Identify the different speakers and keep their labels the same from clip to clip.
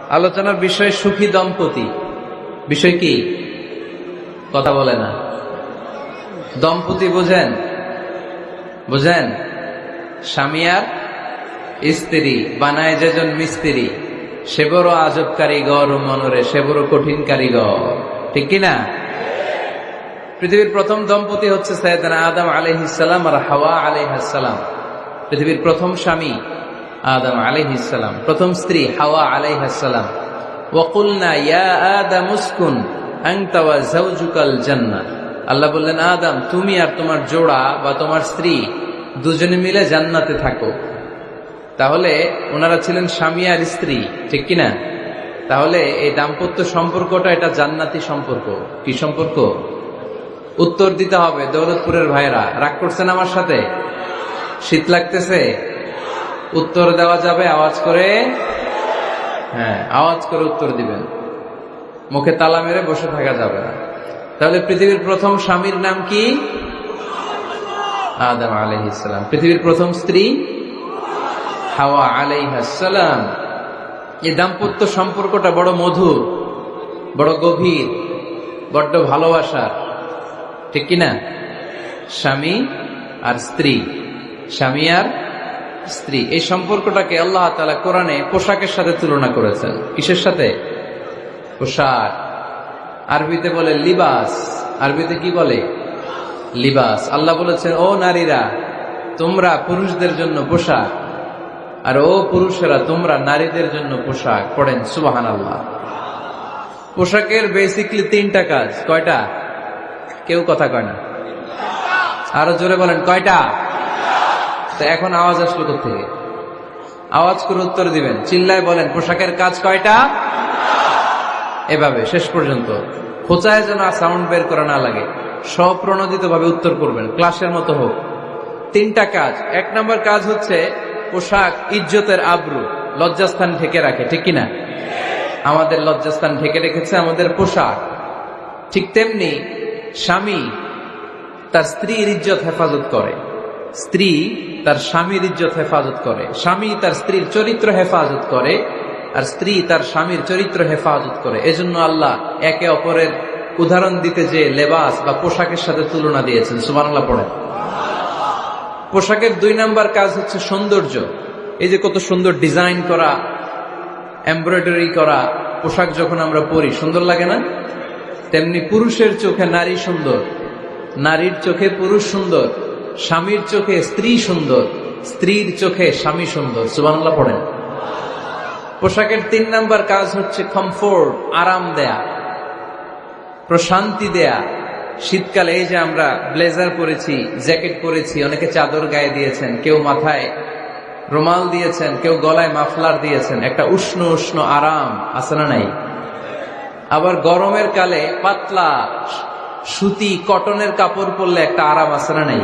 Speaker 1: আলোচনার বিষয় সুখী দম্পতি। বিষয় কি? কথা বলে না। দম্পতি বোঝেন? বোঝেন? স্বামী আর স্ত্রী বানায় যেজন মিস্ত্রি, সে বড় আজব কারিগর মনরে, সে বড় কঠিন কারিগর, ঠিক কিনা? পৃথিবীর প্রথম দম্পতি হচ্ছে সাইয়েদনা আদম আলাইহিস সালাম আর হাওয়া আলাইহিস সালাম। পৃথিবীর প্রথম স্বামী আদম আলাইহিস সালাম, প্রথম স্ত্রী হাওয়া আলাইহিস সালাম। ওয়া কুলনা ইয়া আদম উসকুন আনতা ওয়া যাওজুকাল জান্নাহ। আল্লাহ বললেন, আদম তুমি আর তোমার জোড়া বা তোমার স্ত্রী দুজনে মিলে জান্নাতে থাকো। তাহলে ওনারা ছিলেন স্বামী আর স্ত্রী, ঠিক কিনা? তাহলে এই দাম্পত্য সম্পর্কটা এটা জান্নাতি সম্পর্ক। কি সম্পর্ক? উত্তর দিতে হবে। দৌলতপুরের ভাইরা রাগ করছেন আমার সাথে? শীত লাগতেছে? উত্তর দেওয়া যাবে আওয়াজ করে? হ্যাঁ, আওয়াজ করে উত্তর দিবেন, মুখে তালা মেরে বসে থাকা যাবে না। তাহলে পৃথিবীর প্রথম স্বামীর নাম কি? আদম আলাইহিস সালাম। পৃথিবীর প্রথম স্ত্রী হাওয়া আলাইহিস সালাম। এই দাম্পত্য সম্পর্কটা বড় মধুর, বড় গভীর, বড্ড ভালোবাসার, ঠিক কিনা? স্বামী আর স্ত্রী, স্বামী আর স্ত্রী, এই সম্পর্কটাকে আল্লাহ তাআলা কোরআনে পোশাকের সাথে তুলনা করেছেন। কিসের সাথে? পোশাক। আরবিতে বলে লিবাস। আরবিতে কি বলে? লিবাস। আল্লাহ বলেছেন, ও নারীরা তোমরা পুরুষদের জন্য পোশাক, আর ও পুরুষেরা তোমরা নারীদের জন্য পোশাক। পড়েন সুবহানাল্লাহ। পোশাকের বেসিকলি তিনটা কাজ। কয়টা? কেউ কথা কয় না, আরো জোরে বলেন কয়টা? তো এখন আওয়াজ আসলো কোথেকে? আওয়াজ করে উত্তর দিবেন, চিল্লায় বলেন পোশাকের কাজ কয়টা? এভাবে শেষ পর্যন্ত খোঁচায় যেন সাউন্ড বের করা না লাগে, স্বপ্রণোদিত ভাবে উত্তর করবেন, ক্লাসের মতো হোক। তিনটা কাজ। এক নম্বর কাজ হচ্ছে পোশাক ইজ্জতের আবরু, লজ্জাস্থান ঢেকে রাখে, ঠিক কিনা? আমাদের লজ্জাস্থান ঢেকে রেখেছে আমাদের পোশাক। ঠিক তেমনি স্বামী তার স্ত্রীর ইজ্জত হেফাজত করে, স্ত্রী তার স্বামীর ইজ্জত হেফাজত করে, স্বামী তার স্ত্রীর চরিত্র হেফাজত করে, আর স্ত্রী তার স্বামীর চরিত্র হেফাজত করে। এজন্য আল্লাহ একে অপরের উদাহরণ দিতে যে লেবাস বা পোশাকের সাথে তুলনা দিয়েছেন। সুবহানাল্লাহ পড়েন। পোশাকের দুই নাম্বার কাজ হচ্ছে সৌন্দর্য। এই যে কত সুন্দর ডিজাইন করা, এমব্রয়ডারি করা পোশাক যখন আমরা পরি সুন্দর লাগে না? তেমনি পুরুষের চোখে নারী সুন্দর, নারীর চোখে পুরুষ সুন্দর, স্বামীর চোখে স্ত্রী সুন্দর, স্ত্রীর চোখে স্বামী সুন্দর। সুবহানাল্লাহ পড়েন। পোশাকের তিন নাম্বার কাজ হচ্ছে কমফোর্ট, আরাম দেয়া, প্রশান্তি দেয়া। শীতকালে এই যে আমরা ব্লেজার পরেছি, জ্যাকেট পরেছি, অনেকে চাদর গায়ে দিয়েছেন, কেউ মাথায় রুমাল দিয়েছেন, কেউ গলায় মাফলার দিয়েছেন, একটা উষ্ণ উষ্ণ আরাম আছে না নাই? আবার গরমের কালে পাতলা সুতি কটনের কাপড় পরলে একটা আরাম আছে না নাই?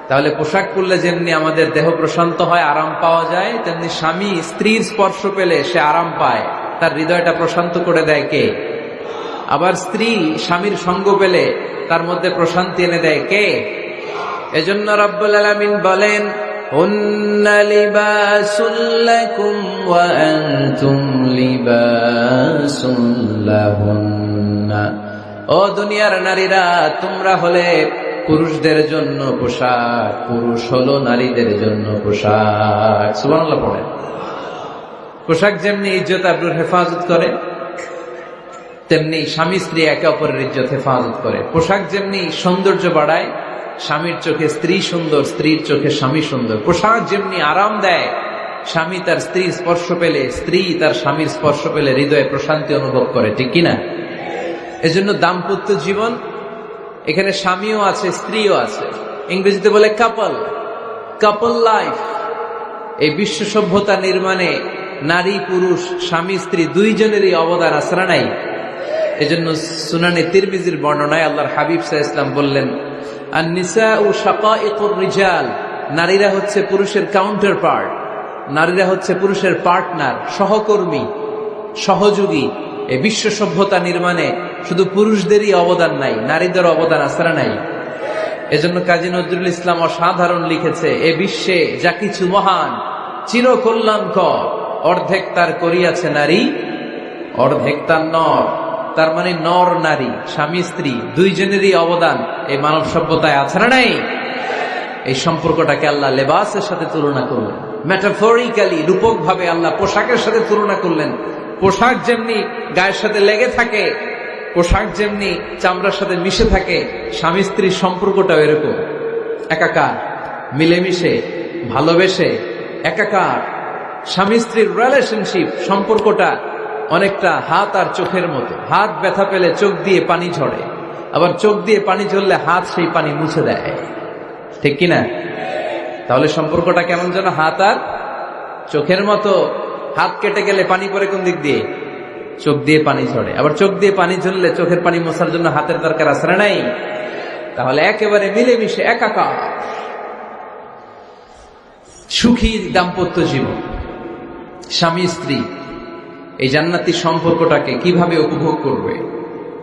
Speaker 1: তাহলে পোশাক পরলে যেমনি আমাদের দেহ প্রশান্ত হয়, আরাম পাওয়া যায়, তেমনি স্বামী স্ত্রীর স্পর্শ পেলে সে আরাম পায়, তার হৃদয়টা প্রশান্ত করে দেয় কে? আবার স্ত্রী স্বামীর সঙ্গ পেলে তার মধ্যে প্রশান্তি এনে দেয় কে? এজন্য রব্বুল আলামিন বলেন, হুন্না লিবাসুল লাকুম ওয়া আনতুম লিবাসুল লাহুন্না। ও দুনিয়ার নারীরা, তোমরা হলে পুরুষদের জন্য পোশাক, পুরুষ হলো নারীদের জন্য পোশাক। সুবহানাল্লাহ পড়েন। পোশাক যেমনি ইজ্জত আবরুর হেফাজত করে, তেমনি স্বামী স্ত্রী একে অপরের ইজ্জত হেফাজত করে। পোশাক যেমনি সৌন্দর্য বাড়ায়, স্বামীর চোখে স্ত্রী সুন্দর, স্ত্রীর চোখে স্বামী সুন্দর। পোশাক যেমনি আরাম দেয়, স্বামী তার স্ত্রীর স্পর্শ পেলে, স্ত্রী তার স্বামীর স্পর্শ পেলে হৃদয়ে প্রশান্তি অনুভব করে, ঠিক কিনা? এজন্য দাম্পত্য জীবন, এখানে স্বামীও আছে স্ত্রীও আছে। ইংরেজিতে বলে কাপল, কাপল লাইফ। এই বিশ্ব সভ্যতা নির্মাণে নারী পুরুষ, স্বামী স্ত্রী দুইজনেরই অবদান আছে না নাই? এজন্য সুনানে তিরমিজির বর্ণনায় আল্লাহর হাবিব সাল্লাল্লাহু আলাইহি ওয়াসাল্লাম বললেন, আন-নিসাউ শাকাইকুর রিজাল। নারীরা হচ্ছে পুরুষের কাউন্টার পার্ট, নারীরা হচ্ছে পুরুষের পার্টনার, সহকর্মী, সহযোগী। এই বিশ্ব সভ্যতা নির্মাণে শুধু পুরুষদেরই অবদান নাই, নারীদের অবদান আছে না নাই? এজন্য কাজী নজরুল ইসলাম অসাধারণ লিখেছে, এ বিশ্বে যা কিছু মহান চিরকল্যাণকর অর্ধেক তার করিয়াছে নারী, অর্ধেক তার নর। তার মানে নর নারী, স্বামী স্ত্রী দুইজনেরই অবদান এই মানব সভ্যতায় আছে না নাই? এই সম্পর্কটাকে আল্লাহ লেবাসের সাথে তুলনা করলেন, মেটাফরিক্যালি, রূপক ভাবে আল্লাহ পোশাকের সাথে তুলনা করলেন। পোশাক যেমনি গায়ের সাথে লেগে থাকে, পোশাক যেমনি চামড়ার সাথে মিশে থাকে, স্বামী স্ত্রীর সম্পর্কটাও এরকম একাকার, মিলেমিশে, ভালোবেসে একাকার। স্বামী স্ত্রীর রিলেশনশিপ সম্পর্কটা অনেকটা হাত আর চোখের মতো। হাত ব্যথা পেলে চোখ দিয়ে পানি ঝরে, আবার চোখ দিয়ে পানি ঝরলে হাত সেই পানি মুছে দেয়, ঠিক কিনা? তাহলে সম্পর্কটা কেমন যেন হাত আর চোখের মতো। হাত কেটে গেলে পানি পড়ে কোন দিক দিয়ে? চোখ দিয়ে পানি ঝরে। আবার চোখ দিয়ে পানি ঝরলে চোখের পানি মোছার জন্য হাতের দরকার আছে না নাই? তাহলে একেবারে মিলেমিশে একাকার সুখী দাম্পত্য জীবন। স্বামী স্ত্রী এই জান্নাতি সম্পর্কটাকে কিভাবে উপভোগ করবে,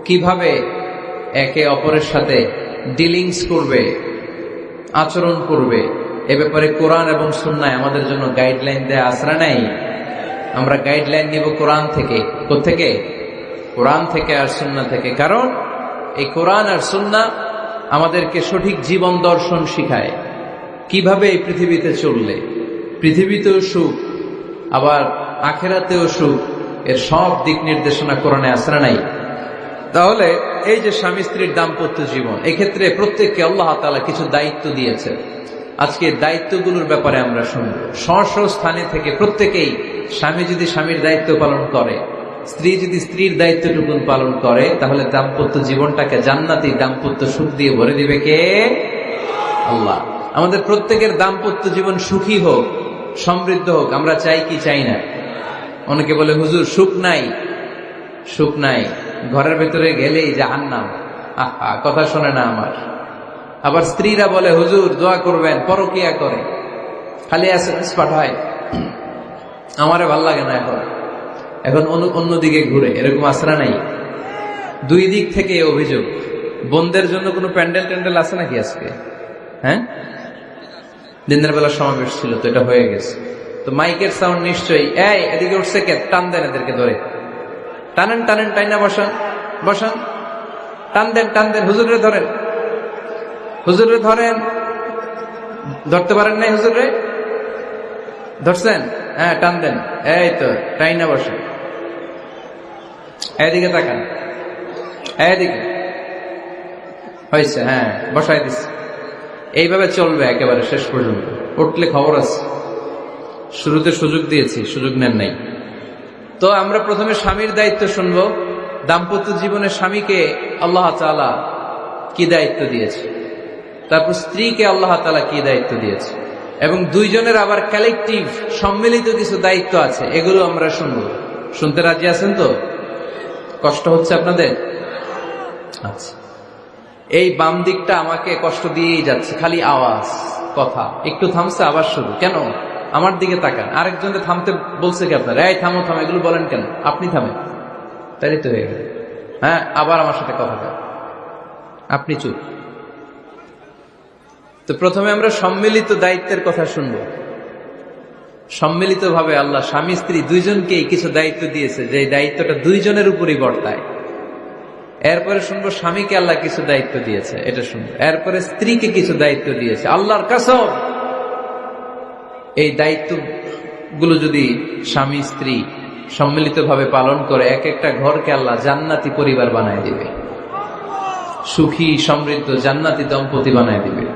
Speaker 1: কিভাবে একে অপরের সাথে ডিলিংস করবে, আচরণ করবে, এ ব্যাপারে কোরআন এবং সুন্নায় আমাদের জন্য গাইডলাইন দেয়া আছে না নাই? আমরা গাইডলাইন নিব কোরআন থেকে। কোত্থেকে? কোরআন থেকে আর সুন্নাহ থেকে। কারণ এই কোরআন আর সুন্নাহ আমাদেরকে সঠিক জীবন দর্শন শিখায়, কিভাবে এই পৃথিবীতে চললে পৃথিবীতেও সুখ, আবার আখেরাতেও সুখ, এর সব দিক নির্দেশনা কোরআনে আছে না নাই? তাহলে এই যে স্বামী স্ত্রীর দাম্পত্য জীবন, এক্ষেত্রে প্রত্যেককে আল্লাহ তাআলা কিছু দায়িত্ব দিয়েছে। আজকে দায়িত্বগুলোর ব্যাপারে আমরা শুনব। স্ব স্থানে থেকে প্রত্যেকেই, স্বামী যদি স্বামীর দায়িত্ব পালন করে, স্ত্রী যদি স্ত্রীর দায়িত্বটুকু পালন করে, তাহলে দাম্পত্য জীবনটাকে জান্নাতি দাম্পত্য সুখ দিয়ে ভরে দিবে কে? আল্লাহ। আমাদের প্রত্যেকের দাম্পত্য জীবন সুখী হোক, সমৃদ্ধ হোক, আমরা চাই কি চাই না? অনেকে বলে হুজুর সুখ নাই, সুখ নাই, ঘরের ভেতরে গেলেই জাহান্নাম। আহা, কথা শোনে না আমার। আবার স্ত্রীরা বলে হুজুর দোয়া করবেন, পরকিয়া করে, খালি এসএমএস পাঠায়, আমারে ভাল লাগে না, এখন অন্যদিকে ঘুরে। এরকম আসরা নাই? দুই দিক থেকে অভিযোগ। বোনদের জন্য কোনো প্যান্ডেল ট্যান্ডেল আছে নাকি আজকে? হ্যাঁ, দিনের বেলা সমাবেশ ছিল তো, এটা হয়ে গেছে তো মাইকের সাউন্ড নিশ্চয়ই। এই এদিকে উঠছে কে? টান দেন এদেরকে ধরে, টানেন টানেন, টাইনা বসান বসান, টান দেন টান দেন, হুজুরে ধরেন, হুজুরে ধরেন। ধরতে পারেন নাই হুজুরে? ধরছেন? হ্যাঁ, টান দেন। এই তো, টাইনা বসেন। এদিকে তাকান, এদিকে হয়েছে, হ্যাঁ বসাই দিচ্ছে। এইভাবে চলবে একেবারে শেষ পর্যন্ত। উঠলে খবর আছে। শুরুতে সুযোগ দিয়েছি, সুযোগ নেন নাই। তো আমরা প্রথমে স্বামীর দায়িত্ব শুনবো। দাম্পত্য জীবনে স্বামীকে আল্লাহ তাআলা কি দায়িত্ব দিয়েছে, তারপর স্ত্রীকে আল্লাহ তাআলা কি দায়িত্ব দিয়েছে, এবং দুইজনের আবার কালেকটিভ সম্মিলিত কিছু দায়িত্ব আছে, এগুলো আমরা শুনবো। শুনতে রাজি আছেন তো? কষ্ট হচ্ছে আপনাদের? আচ্ছা, এই বাম দিকটা আমাকে কষ্ট দিয়েই যাচ্ছে, খালি আওয়াজ, কথা। একটু থামছে, আবার শুরু। কেন? আমার দিকে তাকান। আরেকজনকে থামতে বলছে কি আপনারা? এই থামো থামো, এগুলো বলেন কেন? আপনি থামেন, তাই তো হয়ে গেল। হ্যাঁ, আবার আমার সাথে কথা বলেন, আপনি চুপ। তো প্রথমে আমরা সম্মিলিত দায়িত্বের কথা শুনব। সম্মিলিতভাবে আল্লাহ স্বামী স্ত্রী দুইজনকেই কিছু দায়িত্ব দিয়েছে, যে দায়িত্বটা দুইজনের উপরই বর্তায়। এরপরে শুনবো স্বামীকে আল্লাহ কিছু দায়িত্ব দিয়েছে, এটা শুনবো। এরপরে স্ত্রীকে কিছু দায়িত্ব দিয়েছে। আল্লাহর কসম, এই দায়িত্বগুলো যদি স্বামী স্ত্রী সম্মিলিতভাবে পালন করে, এক একটা ঘরকে আল্লাহ জান্নাতি পরিবার বানায় দিবে, সুখী সমৃদ্ধ জান্নাতি দম্পতি বানায় দিবে।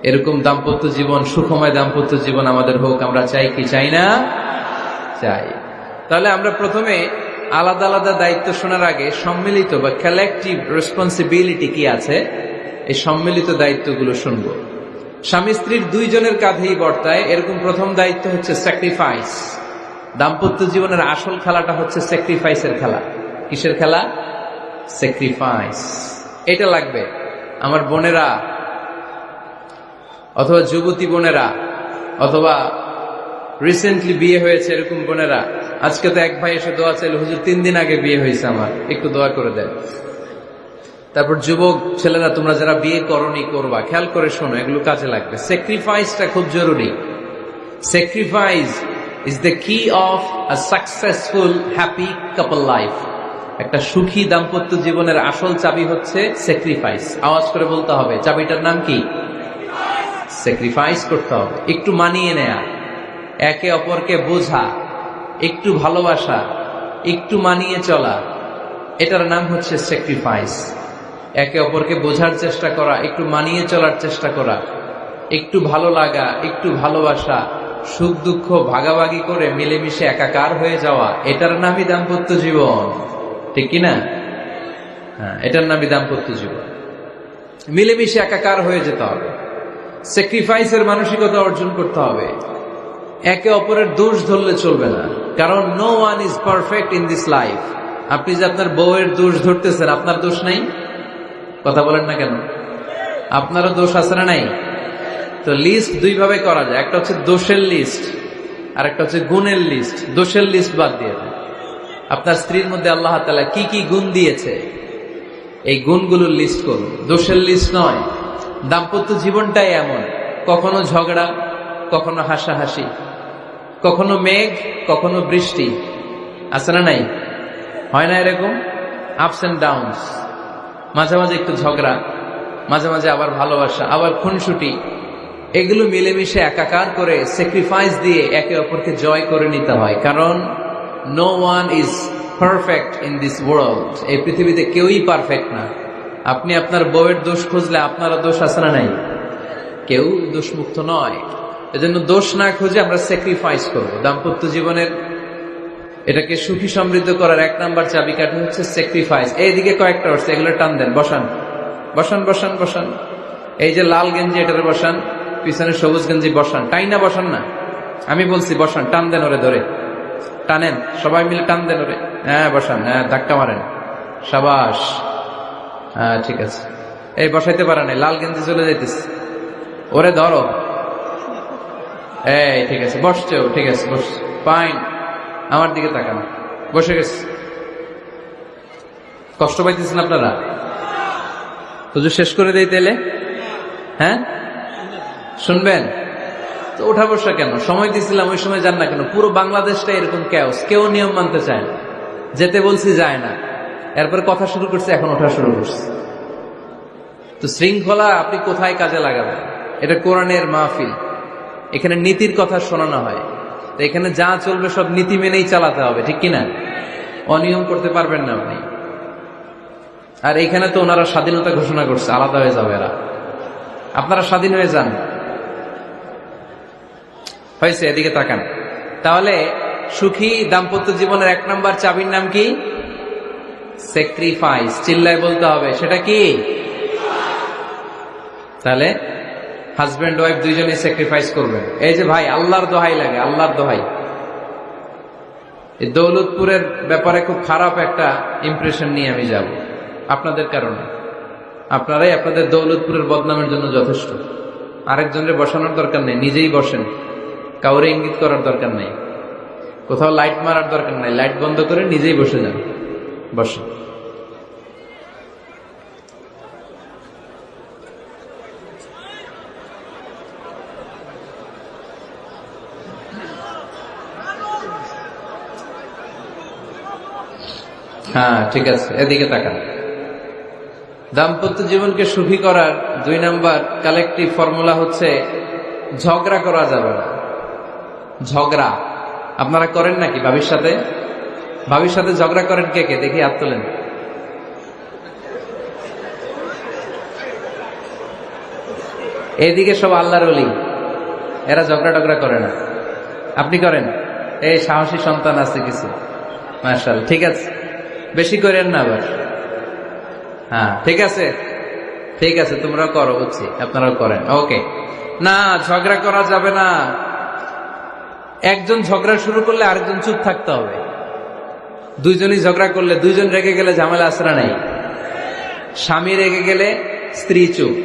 Speaker 1: এরকম দাম্পত্য জীবন, সুখময় দাম্পত্য জীবন আমাদের হোক। আমরা চাই কি চাই না? চাই। তাহলে আমরা প্রথমে আলাদা আলাদা দায়িত্ব শোনার আগে সম্মিলিত বা কালেকটিভ রেসপন্সিবিলিটি কি আছে, এই সম্মিলিত দায়িত্বগুলো শুনব। স্বামী স্ত্রীর দুইজনের কাঁধেই বর্তায় এরকম প্রথম দায়িত্ব হচ্ছে স্যাক্রিফাইস। দাম্পত্য জীবনের আসল খেলাটা হচ্ছে স্যাক্রিফাইসের খেলা। কিসের খেলা? স্যাক্রিফাইস। এটা লাগবে। আমার বোনেরা, অথবা যুবতী বোনেরা, অথবা রিসেন্টলি বিয়ে হয়েছে এরকম বোনেরা, আজকে তো এক ভাই এসে দোয়া চাইল, হুজুর 3 দিন আগে বিয়ে হয়েছে আমার, একটু দোয়া করে দেন। তারপর যুবক ছেলেরা, তোমরা যারা বিয়ে করনি, করবা, খেয়াল করে শোনো, এগুলো কাজে লাগবে। স্যাক্রিফাইসটা খুব জরুরি। Sacrifice is the key of a successful happy couple life. একটা সুখী দাম্পত্য জীবনের আসল চাবি হচ্ছে স্যাক্রিফাইস। আওয়াজ করে বলতে হবে, চাবিটার নাম কি? স্যাক্রিফাইস করতে হবে, একটু মানিয়ে নেয়া, একে অপরকে বোঝা, একটু ভালোবাসা, একটু মানিয়ে চলা, এটার নাম হচ্ছে স্যাক্রিফাইস। একে অপরকে বোঝার চেষ্টা করা, একটু মানিয়ে চলার চেষ্টা করা, একটু ভালো লাগা, একটু ভালোবাসা, সুখ দুঃখ ভাগাভাগি করে মিলেমিশে একাকার হয়ে যাওয়া, এটার নামই দাম্পত্য জীবন। ঠিক কিনা? হ্যাঁ, এটার নামই দাম্পত্য জীবন। মিলেমিশে একাকার হয়ে যেতে হবে, স্যাক্রিফাইসের মানসিকতা অর্জন করতে হবে। একে অপরের দোষ ধরলে চলবে না, কারণ no one is perfect in this life. আপনি যে আপনার বউয়ের দোষ ধরতেছেন, আপনার দোষ নাই? কথা বলেন না কেন? আপনারও দোষ আছে না নাই? তো লিস্ট দুই ভাবে করা যায়, একটা হচ্ছে দোষের লিস্ট আর একটা হচ্ছে গুণের লিস্ট। দোষের লিস্ট বাদ দিয়ে দেন। আপনার স্ত্রীর মধ্যে আল্লাহ তাআলা কি কি গুণ দিয়েছে, এই গুণগুলোর লিস্ট করুন, দোষের লিস্ট নয়। দাম্পত্য জীবনটাই এমন, কখনো ঝগড়া, কখনো হাসাহাসি, কখনো মেঘ, কখনো বৃষ্টি, আছে না নাই? হয় না এরকম? আপস এন্ড ডাউনস, মাঝে মাঝে একটু ঝগড়া, মাঝে মাঝে আবার ভালোবাসা, আবার খুনসুটি, এগুলো মিলেমিশে একাকার করে স্যাক্রিফাইস দিয়ে একে অপরকে জয় করে নিতে হয়। কারণ no one is perfect in this world. এই পৃথিবীতে কেউই পারফেক্ট না। আপনি আপনার বউয়ের দোষ খুঁজলে আপনারও দোষ আছে না নাই? কেউ দোষমুক্ত নয়। এজন্য দোষ না খুঁজে আমরা স্যাক্রিফাইস করব। দাম্পত্য জীবনের এটাকে সুখী সমৃদ্ধ করার এক নাম্বার চাবিকাঠি হচ্ছে স্যাক্রিফাইস। এইদিকে কয়েকটা হচ্ছে, এগুলো টান দেন, বসান বসান বসান বসান। এই যে লাল গেঞ্জি, এটারে বসান, পিছনে সবুজ গেঞ্জি বসান, টাইনা বসান না, আমি বলছি বসান, টান দেন ওরে ধরে, টানেন সবাই মিলে, টান দেন ওরে, হ্যাঁ বসান, হ্যাঁ ধাক্কা মারেন, সাবাস, হ্যাঁ ঠিক আছে। এই বসাইতে পারেন, লাল গেঞ্জি চলে যাইতেছে, ওরে ধরো, এই ঠিক আছে, বসছে ও, ঠিক আছে বস, ফাইন, আমার দিকে তাকান, বসে গেছে। কষ্ট পাইতেছেন আপনারা? তো যে শেষ করে দেই তাইলে, হ্যাঁ শুনবেন তো? ওঠা বসা কেন? সময় দিয়েছিলাম, ওই সময় যান না কেন? পুরো বাংলাদেশটা এরকম ক্যাওস, কেউ নিয়ম মানতে চায় না, যেতে বলছি যায় না, এরপরে কথা শুরু করছে, এখন ওঠা শুরু করছে। তো শৃঙ্খলা আপনি কোথায় কাজে লাগাবেন? এটা কোরআনের মাহফিল, এখানে নীতির কথা শোনানো হয়, তো এখানে যা চলবে সব নীতি মেনেই চালাতে হবে, ঠিক কিনা? অনিয়ম করতে পারবেন না আপনি। আর এখানে তো ওনারা স্বাধীনতা ঘোষণা করছে, আলাদা হয়ে যাবে এরা, আপনারা স্বাধীন হয়ে যান, হয়েছে? এদিকে তাকান। তাহলে সুখী দাম্পত্য জীবনের এক নম্বর চাবির নাম কি? স্যাক্রিফাইস। চিল্লায় বলতে হবে, সেটা কি? তাহলে হাজব্যান্ড ওয়াইফ দুইজনই স্যাক্রিফাইস করবেন। এই যে ভাই, আল্লাহর দোহাই লাগে, আল্লাহর দোহাই, এই দৌলতপুরের ব্যাপারে খুব খারাপ একটা ইমপ্রেশন নিয়ে আমি যাব আপনাদের কারণে। আপনারাই আপনাদের দৌলতপুরের বদনামের জন্য যথেষ্ট। আরেকজনের বসানোর দরকার নেই, নিজেই বসেন, কাউরে ইঙ্গিত করার দরকার নেই, কোথাও লাইট মারার দরকার নেই, লাইট বন্ধ করে নিজেই বসে যান, বসেন। হ্যাঁ ঠিক আছে, এদিকে তাকান। দাম্পত্য জীবনকে সুখী করার 2 নাম্বার কালেকটিভ ফর্মুলা হচ্ছে ঝগড়া করা যাবে না। ঝগড়া আপনারা করেন নাকি ভাবির সাথে? ভাবির সাথে ঝগড়া করেন কে কে? দেখি হাত তোলেন। এইদিকে সব আল্লাহর ওলি, এরা ঝগড়া টগড়া করে না। আপনি করেন? এই সাহসী সন্তান আছে কিছু, মাশাআল্লাহ, ঠিক আছে, বেশি করেন না আবার। হ্যাঁ ঠিক আছে, ঠিক আছে, তোমরাও করো, বুঝছি, আপনারাও করেন, ওকে। না, ঝগড়া করা যাবে না। একজন ঝগড়া শুরু করলে আরেকজন চুপ থাকতে হবে। দুইজনই ঝগড়া করলে, দুইজন রেগে গেলে ঝামেলা আসরা নাই। স্বামী রেগে গেলে স্ত্রী চুপ,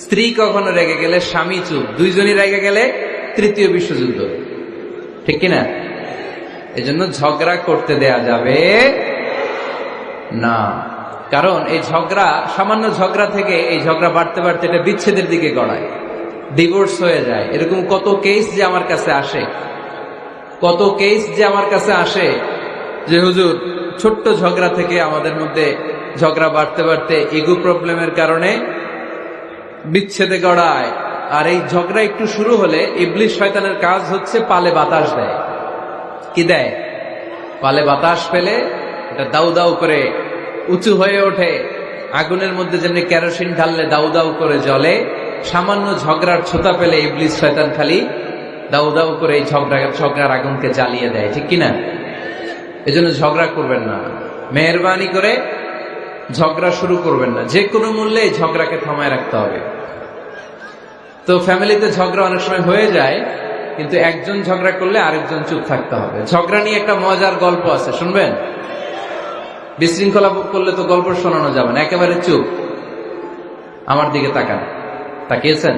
Speaker 1: স্ত্রী কখনো রেগে গেলে স্বামী চুপ, দুইজনই রেগে গেলে তৃতীয় বিশ্বযুদ্ধ, ঠিক কিনা? এজন্য ঝগড়া করতে দেয়া যাবে না। কারণ এই ঝগড়া, সামান্য ঝগড়া থেকে এই ঝগড়া বাড়তে বাড়তে এটা বিচ্ছেদের দিকে গড়ায়, ডিভোর্স হয়ে যায়। এরকম কত কেস যে আমার কাছে আসে, কত কেস যে আমার কাছে আসে যে হুজুর ছোট্ট ঝগড়া থেকে আমাদের মধ্যে ঝগড়া বাড়তে বাড়তে ইগো প্রবলেমের কারণে বিচ্ছেদে গড়ায়। আর এই ঝগড়া একটু শুরু হলে ইবলিস শয়তানের কাজ হচ্ছে পালে বাতাস দেয়। কি দেয়? পালে বাতাস পেলে এটা দাউ দাউ করে উঁচু হয়ে ওঠে। আগুনের মধ্যে যেমনি কেরোসিন ঢাললে দাউ দাউ করে জ্বলে, সামান্য ঝগড়ার ছোতা পেলে ইবলিস শয়তান খালি দাউ দাউ করে এই ঝগড়ার আগুনকে জ্বালিয়ে দেয়। ঠিক কিনা? এজন্য ঝগড়া করবেন না, মেহেরবানি করে ঝগড়া শুরু করবেন না। যে কোনো মূল্যে এই ঝগড়াকে থামায় রাখতে হবে। তো ফ্যামিলিতে ঝগড়া অনেক সময় হয়ে যায়, কিন্তু একজন ঝগড়া করলে আরেকজন চুপ থাকতে হবে। ঝগড়া নিয়ে একটা মজার গল্প আছে, শুনবেন? বিশৃঙ্খলা করলে তো গল্প শোনানো যাবে না, একেবারে চুপ। আমার দিকে তাকান, তাকিয়েছেন?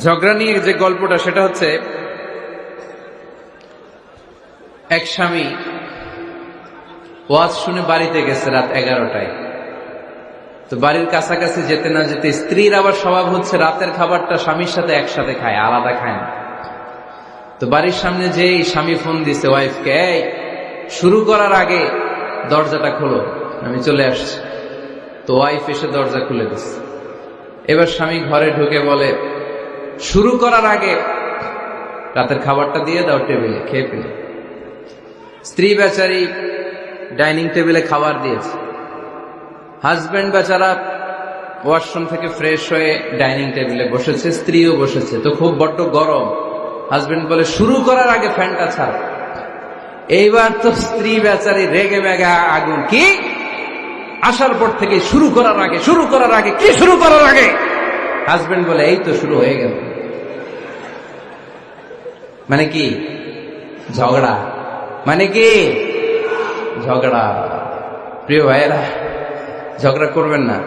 Speaker 1: ঝগড়া নিয়ে যে গল্পটা সেটা হচ্ছে, এক স্বামী ওয়াজ শুনে বাড়িতে গেছে রাত 11টায়। তো বাড়ির কাছাকাছি যেতে না যেতে স্ত্রীর আবার স্বভাব হচ্ছে রাতের খাবারটা স্বামীর সাথে একসাথে খায়, আলাদা খায় না। তো বাড়ির সামনে যেই স্বামী ফোন দিছে ওয়াইফকে, এই শুরু করার আগে দরজাটা খোলো, আমি চলে আসছি। তো ওয়াইফ এসে দরজা খুলে দিচ্ছে। এবার স্বামী ঘরে ঢুকে বলে, শুরু করার আগে রাতের খাবারটা দিয়ে দাও টেবিলে, খেয়ে ফেলে। স্ত্রী বেচারি ডাইনিং টেবিলে খাবার দিয়েছে, হাজবেন্ড বেচারা ওয়াশরুম থেকে ফ্রেশ হয়ে ডাইনিং টেবিলে বসেছে, স্ত্রীও বসেছে। তো খুব বড্ড গরম। হাজবেন্ড বলে, শুরু করার আগে ফ্যানটা ছাড়। এইবার তো স্ত্রী বেচারি রেগে মেগে আগুন, কি আসার পর থেকে শুরু করার আগে কি শুরু করার আগে? হাজবেন্ড বলে, এই তো শুরু হয়ে গেল। মানে কি? ঝগড়া। মানে কি? ঝগড়া। প্রিয় ভাইয়েরা, ঝগড়া করবেন না।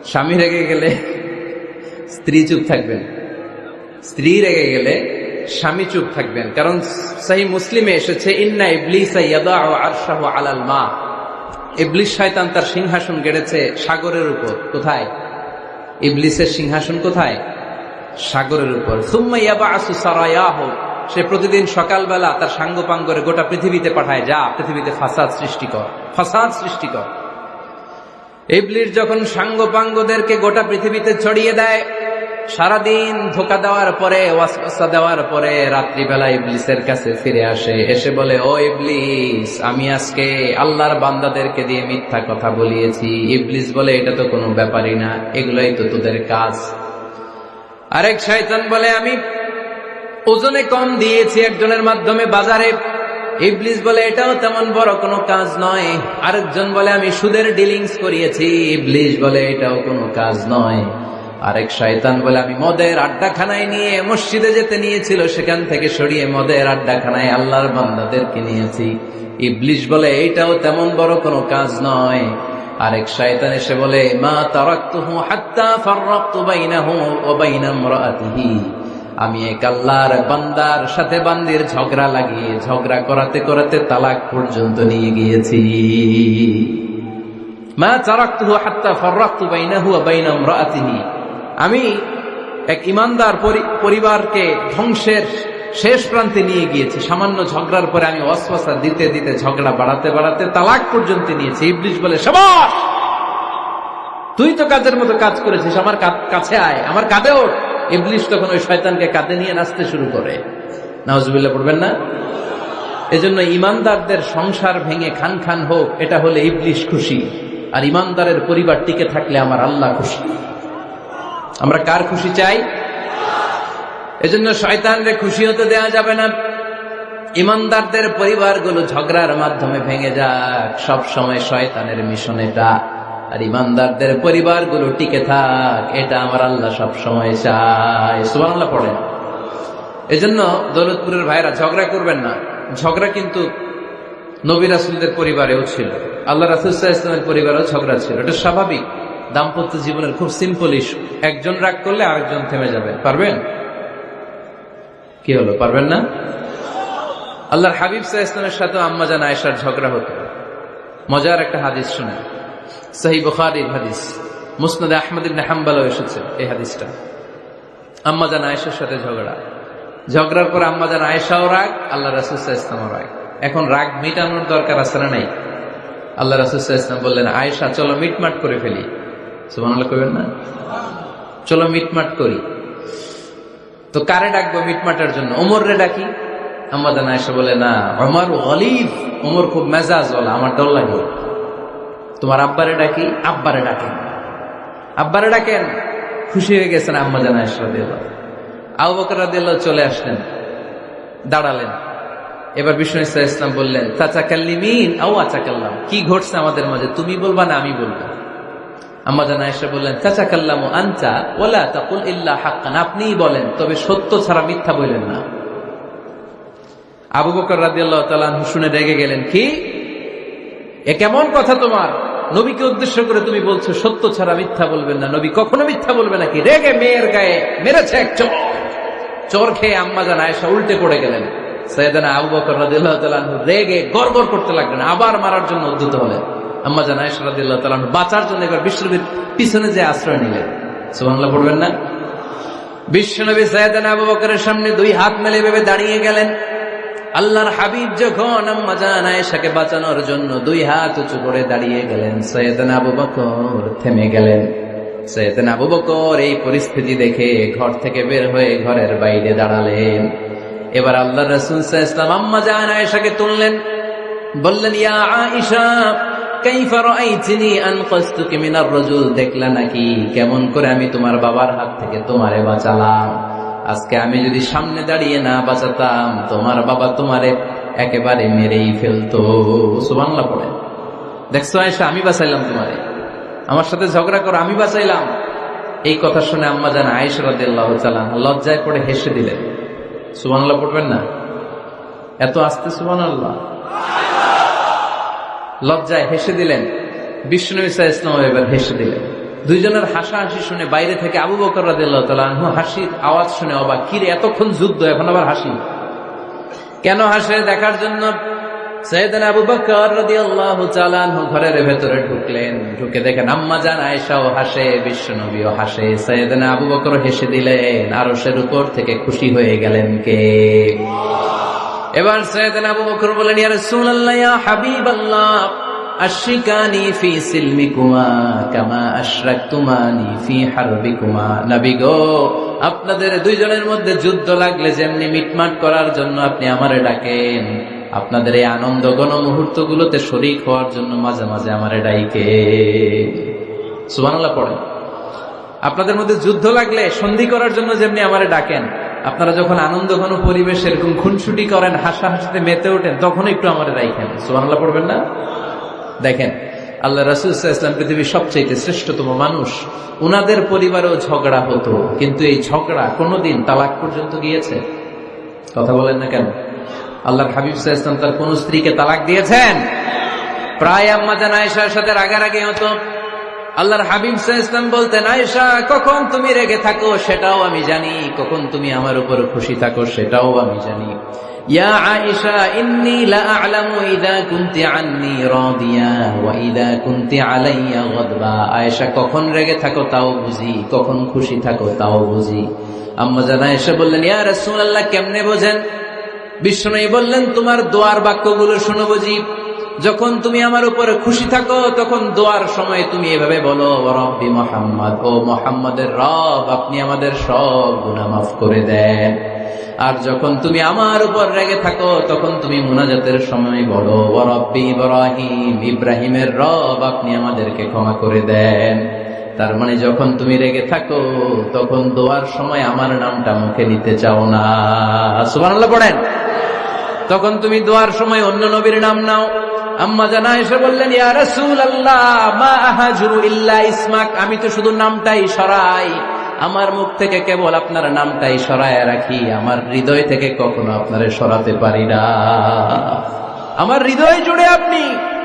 Speaker 1: স্বামী রেগে গেলে স্ত্রী চুপ থাকবেন, স্ত্রী রেগে গেলে স্বামী চুপ থাকবেন। কারণ সহিহ মুসলিমে এসেছে, ইন্না ইবলিসা ইয়াদাউ আরশাহু আলাল মা। ইবলিস শয়তান তার সিংহাসন গেড়েছে সাগরের উপর। কোথায়? ইবলিসের সিংহাসন কোথায়? সাগরের উপর। সুম্মা ইয়াবাসু সারায়াহু, সে প্রতিদিন সকালবেলা তার সাঙ্গপাঙ্গরে গোটা পৃথিবীতে পাঠায়, যা পৃথিবীতে ফাসাদ সৃষ্টি কর। ইবলিস যখন সাঙ্গপাঙ্গদেরকে গোটা পৃথিবীতে ছড়িয়ে দেয়, সারাদিন ধোঁকা দেওয়ার পরে, ওয়াসওয়াসা দেওয়ার পরে রাত্রিবেলা ইবলিসের কাছে ফিরে আসে, এসে বলে, ও ইবলিস, আমি আজকে আল্লাহর বান্দাদেরকে দিয়ে মিথ্যা কথা বলিয়েছি। ইবলিস বলে, এটা তো কোনো ব্যাপারই না, এগুলাই তো তোদের কাজ। আরেক শয়তান বলে, আমি ওজনে কম দিয়েছি একজনের মাধ্যমে বাজারে। ইবলিস বলে, এটাও তেমন বড় কোনো কাজ নয়। আরেকজন বলে, আমি সুদের ডিলিংস করিয়েছি। ইবলিস বলে, এটাও কোনো কাজ নয়। আরেক শয়তান বলে, আমি মদের আড্ডাখানায় নিয়ে মসজিদে যেতে নিয়েছিল, সেখান থেকে সরিয়ে মদের আড্ডাখানায় আল্লাহর বান্দাদেরকে নিয়েছি। ইবলিস বলে, এইটাও তেমন বড় কোনো কাজ নয়। আরেক শয়তান এসে বলে, মা তারাকতুহু হাত্তা ফাররাকতু বাইনাহু ওয়া বাইনা ইমরাআতিহি, আমি এক আল্লাহর বান্দার সাথে বান্দির ঝগড়া লাগিয়ে ঝগড়া করাতে করাতে তালাক পর্যন্ত নিয়ে গিয়েছি। মা তারাকতুহু হাত্তা ফাররাকতু বাইনাহু ওয়া বাইনা ইমরাআতিহি, আমি এক ইমানদার পরিবারকে ধ্বংসের শেষ প্রান্তে নিয়ে গিয়েছি। সামান্য ঝগড়ার পরে আমি ওয়াসওয়াসা দিতে দিতে ঝগড়া বাড়াতে বাড়াতে তালাক পর্যন্ত নিয়েছি। ইবলিস বলে, শাবাশ, তুই তো কাজের মতো কাজ করেছিস, আমার কাছে আয়, আমার কাঁধে ওঠ। ইবলিস তখন ওই শয়তানকে কাঁধে নিয়ে নাচতে শুরু করে। নাউজুবিল্লাহ পড়বেন না? এজন্য ইমানদারদের সংসার ভেঙে খান খান হোক, এটা হলে ইবলিস খুশি। আর ইমানদারের পরিবার টিকে থাকলে আমার আল্লাহ খুশি। আমরা কার খুশি চাই? এজন্য শয়তানরে খুশি হতে দেওয়া যাবে না। ইমানদারদের পরিবারগুলো ঝগড়ার মাধ্যমে ভেঙে যাক, সব সময় শয়তানের মিশন এটা। আর ইমানদারদের পরিবারগুলো টিকে থাক, এটা আমার আল্লাহ সব সময় চায়। সুবহানাল্লাহ পড়েন। এজন্য দৌলতপুরের ভাইরা, ঝগড়া করবেন না। ঝগড়া কিন্তু নবী রাসূলদের পরিবারেও ছিল, আল্লাহ রাসূল সাল্লাল্লাহু আলাইহি ওয়াসাল্লামের পরিবারেও ঝগড়া ছিল। এটা স্বাভাবিক। দাম্পত্য জীবনের খুব সিম্পল ইস্যু। একজন রাগ করলে আরেকজন থেমে যাবে। পারবেন? কি হলো, পারবেন না? আল্লাহর হাবিব সাল্লাল্লাহু আলাইহি ওয়াসাল্লামের সাথে আম্মা জান আয়েশার ঝগড়া হতো। মজার একটা হাদিস শুনে, সহিহ বুখারীর হাদিস, মুসনাদে আহমদ ইবনে হাম্বলও এসেছে এই হাদিসটা। আম্মা জান আয়েশার সাথে ঝগড়া। ঝগড়ার পর আম্মাজান আয়েশাও রাগ, আল্লাহ রাসূল সাল্লাল্লাহু আলাইহি ওয়াসাল্লামও রাগ। এখন রাগ মিটানোর দরকার আছে না নাই? আল্লাহ রাসূল সাল্লাল্লাহু আলাইহি ওয়াসাল্লাম বললেন, আয়েশা চলো মিটমাট করে ফেলি। সুবহানাল্লাহ কইবেন না? চলো মিটমাট করি। তো কারে ডাকবো মিটমাটের জন্য? ওমর রে ডাকি। আম্মাজান আয়েশা বলে, না, ওমর গলিব, ওমর খুব মেজাজ ওয়ালা, আমার ডর লাগে। তোমার আব্বারে ডাকি। আব্বারে ডাকেন। আব্বারে ডাকেন। খুশি হয়ে গেছেন আম্মাজান আয়েশা রাদিয়াল্লাহু। আবু বকর রাদিয়াল্লাহু চলে আসলেন, দাঁড়ালেন। এবার বিষ্ণু ইসলাম বললেন, তাতাকাল্লিমিন আও আতাকাল্লাম, কি ঘটছে আমাদের মাঝে, তুমি বলবা না আমি বলবো? আম্মাজান আয়েশা বললেন, তাতাকাল্লামু আনতা ওয়ালা তাকুল ইল্লা হাক্কান, আপনিই বলেন, তবে সত্য ছাড়া মিথ্যা বললেন না। আবু বকর রাদিয়াল্লাহু তাআলা আনহু শুনে রেগে গেলেন, কি এ কেমন কথা তোমার? নবীকে উদ্দেশ্য করে তুমি বলছো সত্য ছাড়া মিথ্যা বলবেন না, নবী কখনো মিথ্যা বলবে নাকি? রেগে মেয়ের গায়ে মেরেছে এক চড়। চোর খেয়ে আম্মাজান আয়েশা উল্টে পড়ে গেলেন। সাইয়েদনা আবু বকর রাদিয়াল্লাহু তাআলা আনহু রেগে গড়গড় করতে লাগলেন, আবার মারার জন্য উদ্যত হলেন। আম্মাজান আয়েশা রাদিয়াল্লাহু তাআলা আনহু বাঁচার জন্য এবার বিশ্বনবীর পিছনে যে আশ্রয় নিলেন। সুবহানাল্লাহ পড়বেন না? বিশ্বনবী সাইয়েদনা আবু বকরের সামনে দুই হাত মেলে ভেবে দাঁড়িয়ে গেলেন। আল্লাহর হাবিব যখন আম্মাজান আয়েশাকে বাঁচানোর জন্য দুই হাত উঁচু করে দাঁড়িয়ে গেলেন, সাইয়েদনা আবু বকর থেমে গেলেন। সাইয়েদনা আবু বকর এই পরিস্থিতি দেখে ঘর থেকে বের হয়ে ঘরের বাইরে দাঁড়ালেন। এবার আল্লাহর রাসূল সাল্লাল্লাহু আলাইহি ওয়াসাল্লাম আম্মাজান আয়েশাকে তুললেন, বললেন, ইয়া আয়েশা কাইফা রাআইতিনি আনকাসতুকি মিনার রাজুল, দেখলা নাকি কেমন করে আমি তোমার বাবার হাত থেকে তোমারে বাঁচালাম? আজকে আমি যদি সামনে দাঁড়িয়ে না বাঁচাতাম, তোমার বাবা তোমারে একেবারে মেরেই ফেলতো। সুবহানাল্লাহ পড়ে। দেখছো আয়েশা, আমি বাঁচাইলাম তোমারে, আমার সাথে ঝগড়া করো, আমি বাঁচাইলাম। এই কথা শুনে আম্মাজান আয়েশা রাদিয়াল্লাহু তাআলা লজ্জায় পড়ে হেসে দিলেন। সুবহানাল্লাহ পড়বেন না? এত আস্তে সুবহানাল্লাহ। লজ্জায় হেসে দিলেন। বিষ্ণু ঈসা ইসলাম এবার হেসে দিলেন। দুইজনের হাসাহাসি শুনে বাইরে থেকে আবু বকর রাদিয়াল্লাহু তাআলা আনহু হাসির আওয়াজ শুনে অবাক, কিরে এতক্ষণ যুদ্ধ, এখন আবার হাসি কেন? হাসে দেখার জন্য সাইয়েদনা আবু বকর রাদিয়াল্লাহু তাআলা আনহু ঘরের ভেতরে ঢুকলেন। ঢুকে দেখেন আম্মাজান আয়েশাও হাসে, বিশ্বনবীও হাসে, সাইয়েদনা আবু বকর হেসে দিলেন। আরশের উপর থেকে খুশি হয়ে গেলেন কে? এবার সাইয়েদনা আবু বকর বলেন, ইয়া রাসূলুল্লাহ, ইয়া হাবিবাল্লাহ, আশরিকানি ফি সিলমিকুমা কামা আশরাকতুমানি ফি হারবিকুমা। নবী গো, আপনাদের দুইজনের মধ্যে যুদ্ধ লাগলে যেমনি মিটমাট করার জন্য আপনি আমারে ডাকেন, আপনাদের এই আনন্দ গণ মুহূর্তগুলোতে শরীক হওয়ার জন্য মাঝে মাঝে আমারে ডাইকে। সুবহানাল্লাহ পড়েন। আপনাদের মধ্যে যুদ্ধ লাগলে সন্ধি করার জন্য যেমনি আমারে ডাকেন, আপনারা যখন আনন্দ ঘন পরিবেশ এরকম খুনসুটি করেন, হাসাহাসিতে মেতে ওঠেন, তখন একটু আমারে ডাইকেন। সুবহানাল্লাহ পড়বেন না? দেখেন, আল্লাহ রাসূল সাল্লাল্লাহু আলাইহি ওয়াসাল্লাম পৃথিবীর সবচেয়ে শ্রেষ্ঠতম মানুষ। উনাদের পরিবারেও ঝগড়া হতো, কিন্তু এই ঝগড়া কোনোদিন তালাক পর্যন্ত গিয়েছে? কথা বলেন না কেন? আল্লাহর হাবিব সাল্লাল্লাহু আলাইহি ওয়াসাল্লাম তার কোন স্ত্রীকে তালাক দিয়েছেন? প্রায় আম্মাজান আয়েশার সাথে রাগারাগি হতো। আল্লাহর হাবিব সাল্লাল্লাহু আলাইহি ওয়াসাল্লাম বলতেন, আয়েশা, কখন তুমি রেগে থাকো সেটাও আমি জানি, কখন তুমি আমার উপর খুশি থাকো সেটাও আমি জানি। ইয়া আয়েশা, ইন্নী লা আ'লামু ইযা কুনতি আন্নী রাদিয়া ওয়া ইযা কুনতি আলাইয়া গাদবা। আয়েশা, কখন রেগে থাকো তাও বুঝি, কখন খুশি থাকো তাও বুঝি। আম্মাজান আয়েশা বললেন, ইয়া রাসূলুল্লাহ, কেমনে বোঝেন? বিশ্বনবী বললেন, তোমার দোয়ার বাক্যগুলো শুনো বুঝি। যখন তুমি আমার উপরে খুশি থাকো তখন দোয়ার সময় তুমি এভাবে বলো, রব্বি মুহাম্মদ, ও মুহাম্মাদের রব, আপনি আমাদের সব গুনাহ মাফ করে দেন। আর যখন তুমি আমার উপর রেগে থাকো তখন তুমি মুনাজাতের সময় বলো, রব্বি ইব্রাহিম, ইব্রাহিমের রব, আপনি আমাদেরকে ক্ষমা করে দেন। তার মানে যখন তুমি রেগে থাকো তখন দোয়ার সময় আমার নামটা মুখে নিতে চাও না। সুবহানাল্লাহ পড়েন। তখন তুমি দোয়ার সময় অন্য নবীর নাম নাও। আম্মাজান আয়েশা বললেন, ইয়া রাসূলুল্লাহ, মা আহাজুরু ইল্লা ইসমাক, আমি তো শুধু নামটাই সরাই, আমার মুখ থেকে কেবল আপনার নামটাই সরায় রাখি, আমার হৃদয় থেকে কখনো আপনারে সরাতে পারি না। আমার হৃদয় জুড়ে আপনি,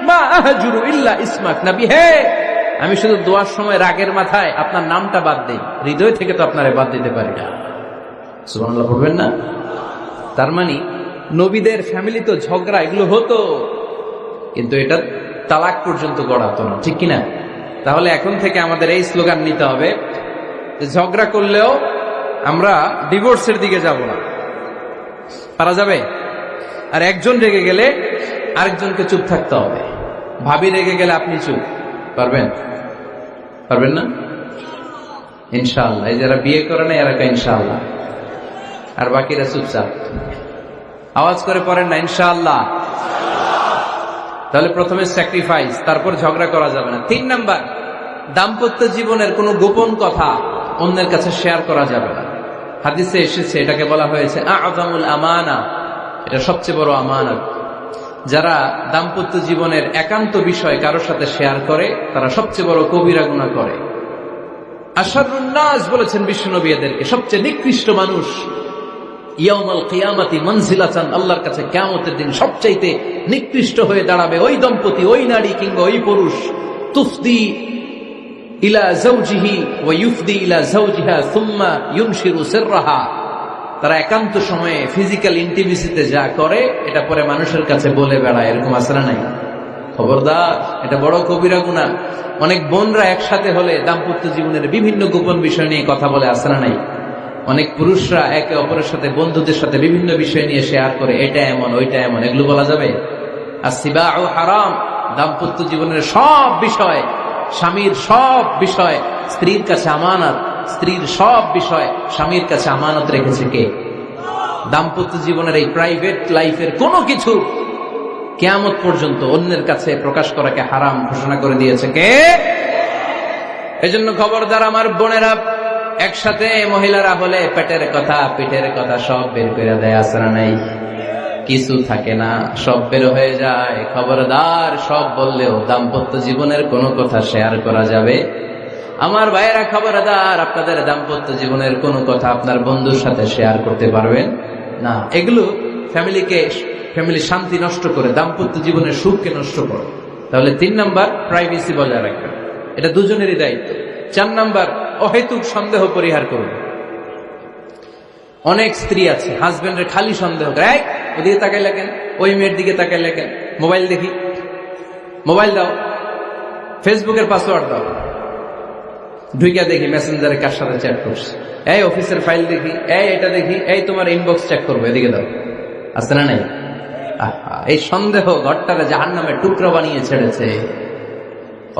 Speaker 1: মা আহাজুরু ইল্লা ইসমাক। নবী হে, আমি শুধু দোয়ার সময় রাগের মাথায় আপনার নামটা বাদ দেই, হৃদয় থেকে তো আপনারে বাদ দিতে পারি না। সুবহানাল্লাহ পড়বেন না? তার মানে নবীদের ফ্যামিলি তো ঝগড়া এগুলো হতো, কিন্তু এটা তালাক পর্যন্ত গড়াতো না, ঠিক কিনা? তাহলে এখন থেকে আমাদের এই স্লোগান নিতে হবে যে ঝগড়া করলেও আমরা ডিভোর্সের দিকে যাব না, পারা যাবে? আর একজন রেগে গেলে আরেকজনকে চুপ থাকতে হবে। ভাবি রেগে গেলে আপনি চুপ, পারবেন? পারবেন না? ইনশাআল্লাহ। এই যারা বিয়ে করে না এরা ইনশাআল্লাহ, আর বাকিরা চুপচাপ। আওয়াজ করে পড়েন না ইনশাআল্লাহ। তাহলে প্রথমে স্যাক্রিফাইস, তারপর ঝগড়া করা যাবে না। 3 নাম্বার, দাম্পত্য জীবনের কোনো গোপন কথা অন্যের কাছে শেয়ার করা যাবে না। হাদিসে এসেছে, এটাকে বলা হয়েছে আযমুল আমানা, এটা সবচেয়ে বড় আমানত। যারা দাম্পত্য জীবনের একান্ত বিষয় কারোর সাথে শেয়ার করে তারা সবচেয়ে বড় কবিরা গুনাহ করে। আশরারুন নাস বলেছেন বিশ্বনবী এদেরকে, সবচেয়ে নিকৃষ্ট মানুষ। ইয়াউমাল কিয়ামাতি মানজিলাতান, আল্লাহর কাছে কিয়ামতের দিন সবচাইতে নিকৃষ্ট হয়ে দাঁড়াবে ওই দম্পতি, ওই নারী কিংবা ওই পুরুষ। তুফদি ইলা যাওজিহি ওয়া ইউফদি ইলা যাওজিহা সুম্মা ইউনশিরু সিররাহা, তারা একান্ত সময়ে ফিজিক্যাল ইন্টিমেসিতে যা করে এটা পরে মানুষের কাছে বলে বেড়ায়। এরকম আছে না নাই? খবরদার, এটা বড় কবিরা গুনাহ। অনেক বোনরা একসাথে হলে দাম্পত্য জীবনের বিভিন্ন গোপন বিষয় নিয়ে কথা বলে, আছে না নাই? অনেক পুরুষরা একে অপরের সাথে, বন্ধুদের সাথে বিভিন্ন বিষয় নিয়ে শেয়ার করে, এটা এমন ওইটা এমন, এগুলো বলা যাবে? আসিবাউ হারাম। দাম্পত্য জীবনের সব বিষয়, স্বামীর সব বিষয় স্ত্রীর কাছে আমানত, স্ত্রীর সব বিষয় স্বামীর কাছে আমানত রেখেছে কে? দাম্পত্য জীবনের এই প্রাইভেট লাইফের কোনো কিছু কিয়ামত পর্যন্ত অন্যের কাছে প্রকাশ করাকে হারাম ঘোষণা করে দিয়েছে কে? এজন্য খবরদার আমার বোনেরা, একসাথে মহিলারা হলে পেটের কথা পিঠের কথা সব বের করে দেয়, আছে না নাই? কিছু থাকে না, সব বের হয়ে যায়। খবরদার, সব বললেও দাম্পত্য জীবনের কোনো কথা শেয়ার করা যাবে? আমার ভাইয়েরা খবরদার, আপনাদের দাম্পত্য জীবনের কোনো কথা আপনার বন্ধুর সাথে শেয়ার করতে পারবেন না। এগুলো ফ্যামিলি শান্তি নষ্ট করে, দাম্পত্য জীবনের সুখকে নষ্ট করে। তাহলে 3 নাম্বার, প্রাইভেসি বজায় রাখবেন, এটা দুজনেরই দায়িত্ব। 4 নাম্বার, অহেতুক সন্দেহ পরিহার করুন। অনেক স্ত্রী আছে হাজবেন্ডের খালি সন্দেহ করে, এই ওদিকে তাকাই লাগেন, ওই মেয়ের দিকে তাকাই লাগেন, মোবাইল দেখি, মোবাইল দাও, ফেসবুকের পাসওয়ার্ড দাও, ঢুইকা দেখি মেসেঞ্জারে কার সাথে চ্যাট করছে, এই অফিসের ফাইল দেখি, এই এটা দেখি, এই তোমার ইনবক্স চেক করবো, এদিকে দাও, আছে না নাই? এই সন্দেহ ঘরটারে জাহান্নামের টুকরা বানিয়ে ছেড়েছে।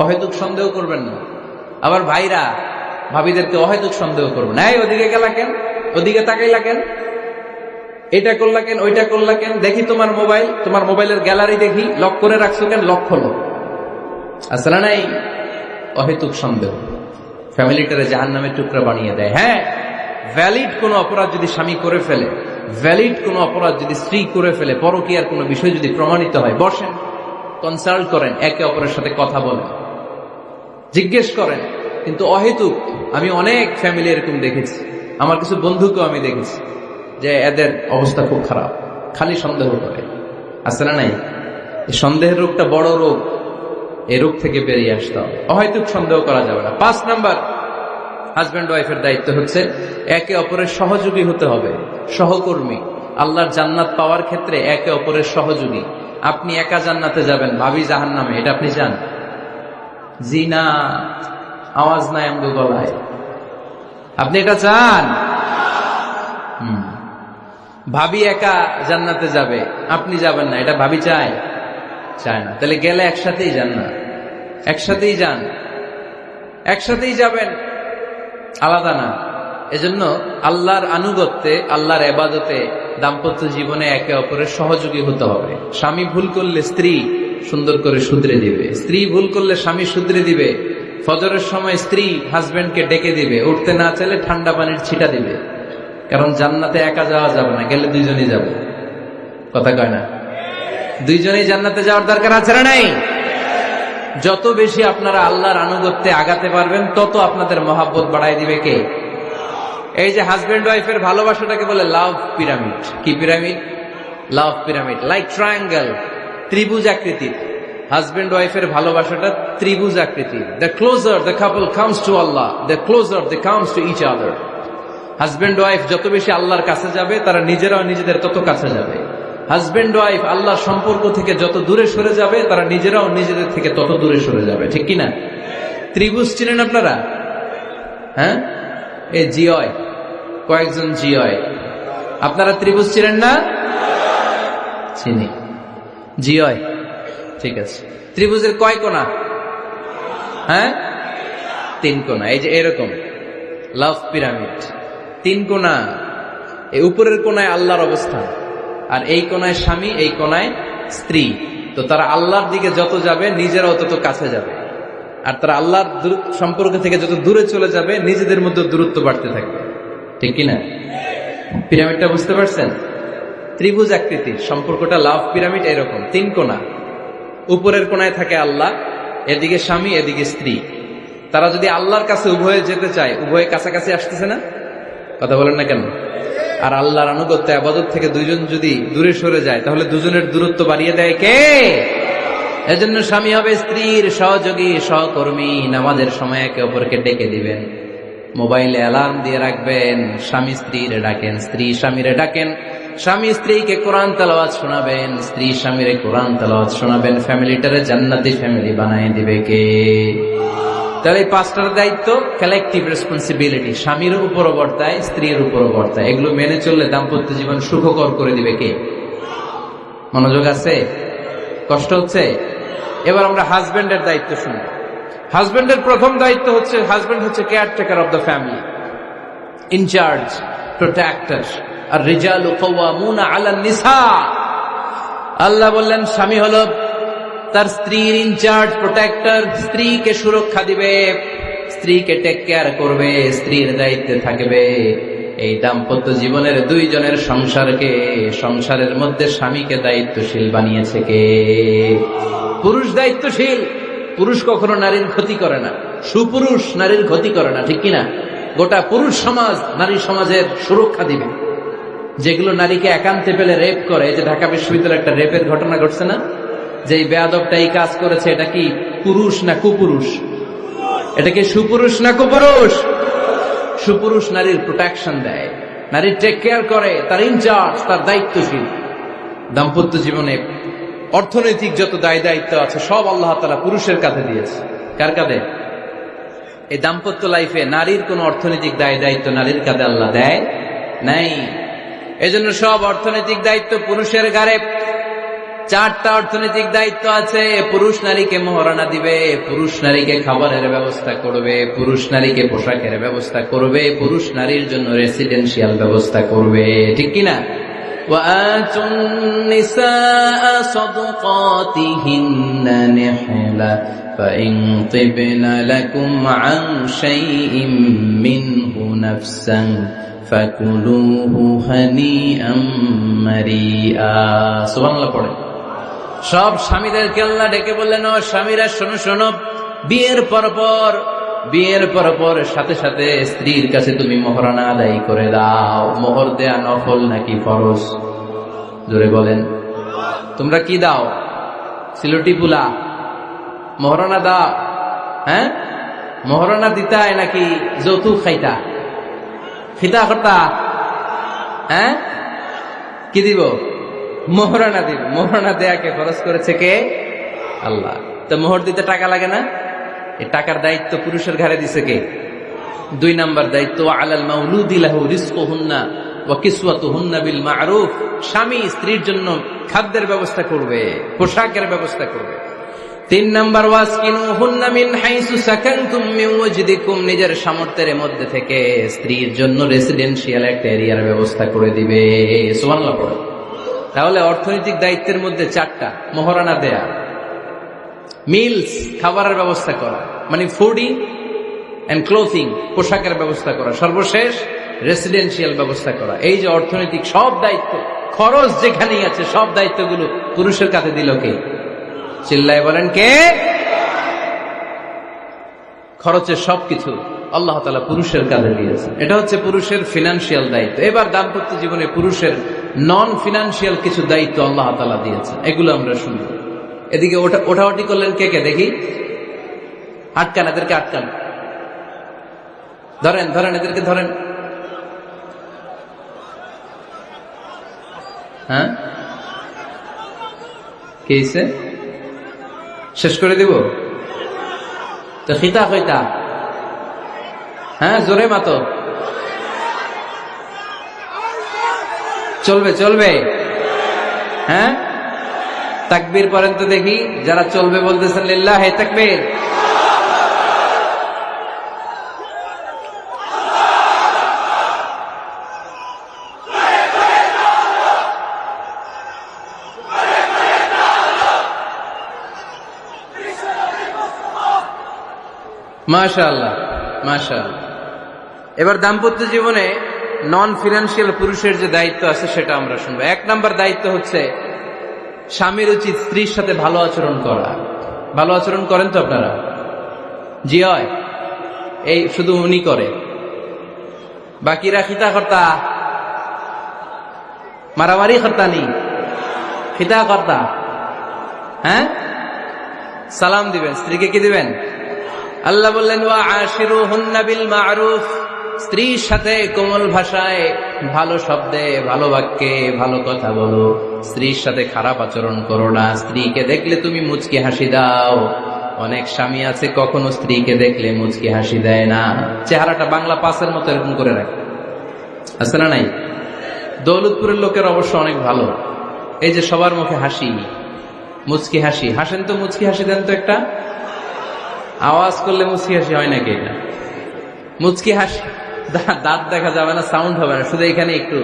Speaker 1: অহেতুক সন্দেহ করবেন না। আবার ভাইরা ভাবিদেরকে অহেতুক সন্দেহ করবেন, এই ওদিকে গেলা কেন, ওদিকে তাকাইলা কেন, এটা করলা কেন, ওইটা করলা কেন, দেখি তোমার মোবাইল, তোমার মোবাইলের গ্যালারি দেখি, লক করে রাখছো কেন, লক খোলো, আছে না নাই? অহেতুক সন্দেহ ফ্যামিলিটারে জাহান্নামের টুকরা বানিয়ে দেয়। হ্যাঁ, ভ্যালিড কোনো অপরাধ যদি স্বামী করে ফেলে, ভ্যালিড কোনো অপরাধ যদি স্ত্রী করে ফেলে, পরকীয়ার কোনো বিষয় যদি প্রমাণিত হয়, বসেন, কনসাল্ট করেন, একে অপরের সাথে কথা বলেন, জিজ্ঞেস করেন। কিন্তু অহেতুক, আমি অনেক ফ্যামিলি এরকম দেখেছি, আমার কিছু বন্ধুকেও আমি দেখেছি যে এদের অবস্থা খুব খারাপ, খালি সন্দেহ করে, আছে না নাই? এই সন্দেহের রোগটা বড় রোগ, এই রোগ থেকে বেরিয়ে আসতে হবে। অহেতুক সন্দেহ করা যাবে না। 5 নাম্বার, হাজব্যান্ড ওয়াইফের দায়িত্ব হচ্ছে একে অপরের সহযোগী হতে হবে, সহকর্মী। আল্লাহর জান্নাত পাওয়ার ক্ষেত্রে একে অপরের সহযোগী। আপনি একা জান্নাতে যাবেন, ভাবি জাহান্নামে, এটা আপনি চান? জি না, আওয়াজ নাই আমগো গলায়। আপনি এটা চান? ভাবি একা জান্নাতে যাবে, আপনি যাবেন না, এটা ভাবি চায়? চায় না। তাহলে গেলে একসাথেই যান না, একসাথেই যান, একসাথেই যাবেন, আলাদা না। এজন্য আল্লাহর আনুগত্যে, আল্লাহর ইবাদতে, দাম্পত্য জীবনে একে অপরের সহযোগী হতে হবে। স্বামী ভুল করলে স্ত্রী সুন্দর করে শুধরে দিবে, স্ত্রী ভুল করলে স্বামী শুধরে দিবে। ফজরের সময় স্ত্রী হাজবেন্ডকে ডেকে দিবে, উঠতে না চাইলে ঠান্ডা পানির ছিটা দিবে। কারণ জান্নাতে একা যাওয়া যাবে না, গেলে দুইজনই যাবে। কথা কয় না? দুইজনেই জান্নাতে যাওয়ার দরকার আছে না নাই? যত বেশি আপনারা আল্লাহর আনুগত্যে আগাতে পারবেন, তত আপনাদের মহাব্বত বাড়াই দিবে কে? এই যে হাজবেন্ড ওয়াইফের ভালোবাসাটাকে বলে লাভ পিরামিড। কি pyramid? Love pyramid, like triangle, ত্রিভুজ আকৃতির। হাজবেন্ড ওয়াইফের ভালোবাসাটা ত্রিভুজ আকৃতির। The closer the couple comes to Allah, the closer they comes to each other. Husband wife যত বেশি আল্লাহর কাছে যাবে, তারা নিজেরাও নিজেদের তত কাছে যাবে। হাজবেন্ড ওয়াইফ আল্লাহর সম্পর্ক থেকে যত দূরে সরে যাবে, তারা নিজেরাও নিজেদের থেকে তত দূরে সরে যাবে। ঠিক কিনা? ত্রিভুজ চিনেন আপনারা? হ্যাঁ, এই জিওয়, কয়েকজন জিওয়, আপনারা ত্রিভুজ চিনেন না? চিনি। জি হয়, ঠিক আছে। ত্রিভুজের কয় কোণা? হ্যাঁ, 3 কোণা। এই যে এরকম লাভ পিরামিড, 3 কোণা। এই উপরের কোণায় আল্লাহর অবস্থান, আর এই কোণায় স্বামী, এই কোণায় স্ত্রী। তো তারা আল্লাহর দিকে যত যাবে নিজেরাও তত কাছে যাবে, আর তারা আল্লাহর সম্পর্ক থেকে যত দূরে চলে যাবে নিজেদের মধ্যে দূরত্ব বাড়তে থাকবে। ঠিক কিনা? পিরামিডটা বুঝতে পারছেন? ত্রিভুজ আকৃতির সম্পর্কটা লাভ পিরামিড এরকম, 3 কোণা। উপরের কোণায় থাকে আল্লাহ, এদিকে স্বামী, এদিকে স্ত্রী। তারা যদি আল্লাহর কাছে উভয়ে যেতে চায়, উভয়ে কাছাকাছি আসতেছে না? কথা বলেন না কেন? আর আল্লাহর আনুগত্য ইবাদত থেকে দুইজন যদি দূরে সরে যায়, তাহলে দুজনের দূরত্ব বাড়িয়ে দেয় কে? এজন্য স্বামী হবে স্ত্রীর সহযোগী, সহকর্মী। নামাজের সময় একে অপরকে ডেকে দিবেন, মোবাইলে অ্যালার্ম দিয়ে রাখবেন। স্বামী স্ত্রীরে ডাকেন, স্ত্রী স্বামীরে ডাকেন। স্বামী স্ত্রীকে কোরআন তেলাওয়াত শোনাবেন, স্ত্রী স্বামীরে কোরআন তেলাওয়াত শোনাবেন। ফ্যামিলিটারে জান্নাতি ফ্যামিলি বানায় দিবে কে? তাহলে এই 5টার দায়িত্ব কালেকটিভ রেসপন্সিবিলিটি, স্বামীর উপরও বর্তায়, স্ত্রীর উপরও বর্তায়। এগুলো মেনে চললে দাম্পত্য জীবন সুখকর করে দিবে কে? মনোযোগ আছে? কষ্ট হচ্ছে? এবার আমরা হাজবেন্ডের দায়িত্ব শুনি। হাজবেন্ডের প্রথম দায়িত্ব হচ্ছে, হাজবেন্ড হচ্ছে caretaker of the family, in charge, protector. আর রিজালু কাওয়ামুনা আলান নিসা। আল্লাহ বললেন স্বামী হলো তার স্ত্রীর ইনচার্জ, প্রোটেক্টর। স্ত্রীকে সুরক্ষা দিবে, স্ত্রীকে টেক কেয়ার করবে, স্ত্রীর দায়িত্বে থাকবে। এই দাম্পত্য জীবনের দুইজনের সংসারকে, সংসারের মধ্যে স্বামীকে দায়িত্বশীল বানিয়েছে কে? পুরুষ দায়িত্বশীল। পুরুষ কখনো নারীর ক্ষতি করে না, সুপুরুষ নারীর ক্ষতি করে না। ঠিক কিনা? গোটা পুরুষ সমাজ নারী সমাজের সুরক্ষা দিবে। যেগুলো নারীকে একান্তে পেলে রেপ করে, এই যে ঢাকা বিশ্ববিদ্যালয়ে একটা রেপের ঘটনা ঘটছে না? যে এই বেয়াদবটা এই কাজ করেছে, এটা কি পুরুষ না কুপুরুষ? এটা কি সুপুরুষ না কুপুরুষ? সুপুরুষ নারীর প্রোটেকশন দেয়, নারীর টেক কেয়ার করে, তার ইনচার্জ, তার দায়িত্বশীল। দাম্পত্য জীবনে অর্থনৈতিক যত দায় দায়িত্ব আছে সব আল্লাহ তাআলা পুরুষের কাঁধে দিয়েছে। কার কাঁধে? এই দাম্পত্য লাইফে নারীর কোন অর্থনৈতিক দায় দায়িত্ব নারীর কাঁধে আল্লাহ দেয় নাই। এজন্য সব অর্থনৈতিক দায়িত্ব পুরুষের ঘাড়ে। 4টা অর্থনৈতিক দায়িত্ব আছে। পুরুষ নারীকে মহারণা দিবে, পুরুষ নারীকে খাবারের ব্যবস্থা করবে, পুরুষ নারীকে পোশাকের ব্যবস্থা করবে, পুরুষ নারীর জন্য রেসিডেন্সিয়াল ব্যবস্থা করবে। ঠিক কিনা? وآتوا النساء صدقاتهن نحلة فإن طبن لكم عن شيء منه نفسا فكلوه هنيئا مريئا। সুবহানাল্লাহ পড়ে। সব স্বামীদেরকে আল্লাহ ডেকে বললেন, ও স্বামীরা শোনো শোনো, বিয়ের পর সাথে সাথে স্ত্রীর কাছে তুমি মোহরানা আদায় করে দাও। মোহর দেয়া নফল নাকি ফরজ? জোরে বলেন। তোমরা কি দাও? সিলটি পুলা মোহরানা দাও? হ্যাঁ, মোহরানা দিতায় নাকি যৌতুক খাইতা? খিতা করতা? হ্যাঁ, কি দিব? মোহরানা দিব। মোহরানা দেয়াকে খরচ করেছে কে? আল্লাহ। তো মোহর দিতে টাকা লাগে না? এই টাকার দায়িত্ব পুরুষের ঘাড়ে দিছে কে? 2 নাম্বার দায়িত্ব, আলাল মাউলুদি লাহু রিজকুহুন্না ওয়া কিসওয়াতুহুন্না বিল মা'রুফ। স্বামী স্ত্রীর জন্য খাদ্যের ব্যবস্থা করবে, পোশাকের ব্যবস্থা করবে। 3 নাম্বার, ওয়াসকিনুহুন্না মিন হাইসু সাকানতুম মিন ওয়াজদিকুম। নিজের সামর্থ্যের মধ্যে থেকে স্ত্রীর জন্য রেসিডেন্সিয়াল একটা এরিয়ার ব্যবস্থা করে দিবে। সুবহানাল্লাহ পড়ে। তাহলে অর্থনৈতিক দায়িত্বের মধ্যে 4টা: মোহরানা দেয়া, মিলস খাবারের ব্যবস্থা করা, মানে ফুডিং এন্ড ক্লোথিং, পোশাকের ব্যবস্থা করা, সর্বশেষ রেসিডেন্সিয়াল ব্যবস্থা করা। এই যে অর্থনৈতিক সব দায়িত্ব, খরচ যেখানেই আছে, সব দায়িত্বগুলো পুরুষের কাছে দিল কে? চিল্লায় বলেন কে? খরচের সবকিছু আল্লাহ তাআলা পুরুষের কাঁধে দিয়েছে। এটা হচ্ছে পুরুষের ফিনান্সিয়াল দায়িত্ব। এবার দাম্পত্য জীবনে পুরুষের নন ফিনান্সিয়াল কিছু দায়িত্ব আল্লাহ তাআলা দিয়েছে, এগুলো আমরা শুনি। এদিকে ওঠাওটি করলেন কে কে দেখি? আটকান, এদেরকে আটকান। ধরেন ধরেন, এদেরকে ধরেন। হ্যাঁ, কে হইছে? শেষ করে দিব তো? খিতা কইতা? হ্যাঁ, জোরে মাতো। চলবে চলবে? হ্যাঁ, তাকবীর পড়েন তো দেখি, যারা চলবে বলতেছেন লিল্লাহি তাকবীর। মাশাআল্লাহ মাশাআল্লাহ। এবার দাম্পত্য জীবনে নন ফিনান্সিয়াল পুরুষের যে দায়িত্ব আছে সেটা আমরা শুনবো। এক নাম্বার দায়িত্ব হচ্ছে স্বামীর উচিত স্ত্রীর সাথে ভালো আচরণ করা। ভালো আচরণ করেন তো আপনারা? জি হয়, এই শুধু উনি করে, বাকিরা খিতা কর্তা, মারামারি কর্তা নি, খিতা কর্তা। হ্যাঁ, সালাম দিবেন, স্ত্রীকে কি দিবেন? আল্লাহ বললেন ওয়া আশিরুহুন্না বিল মা'রুফ, স্ত্রীর সাথে কোমল ভাষায়, ভালো শব্দে, ভালো বাক্যে ভালো কথা বলো। স্ত্রীর সাথে খারাপ আচরণ করো না। স্ত্রীকে দেখলে তুমি মুচকি হাসি দাও। অনেক স্বামী আছে কখনো স্ত্রীকে দেখলে মুচকি হাসি দেয় না, চেহারাটা বাংলা পাসের মতো এরকম করে রাখে, আছে না নাই? দৌলতপুরের লোকের অবশ্য অনেক ভালো, এই যে সবার মুখে হাসি, মুচকি হাসি। হাসেন তো, মুচকি হাসি দেন তো একটা। আওয়াজ করলে মুচকি হাসি হয় নাকি? এটা মুচকি হাসি, দাঁত দেখা যাবে না, সাউন্ড হবে না, শুধু এখানে একটু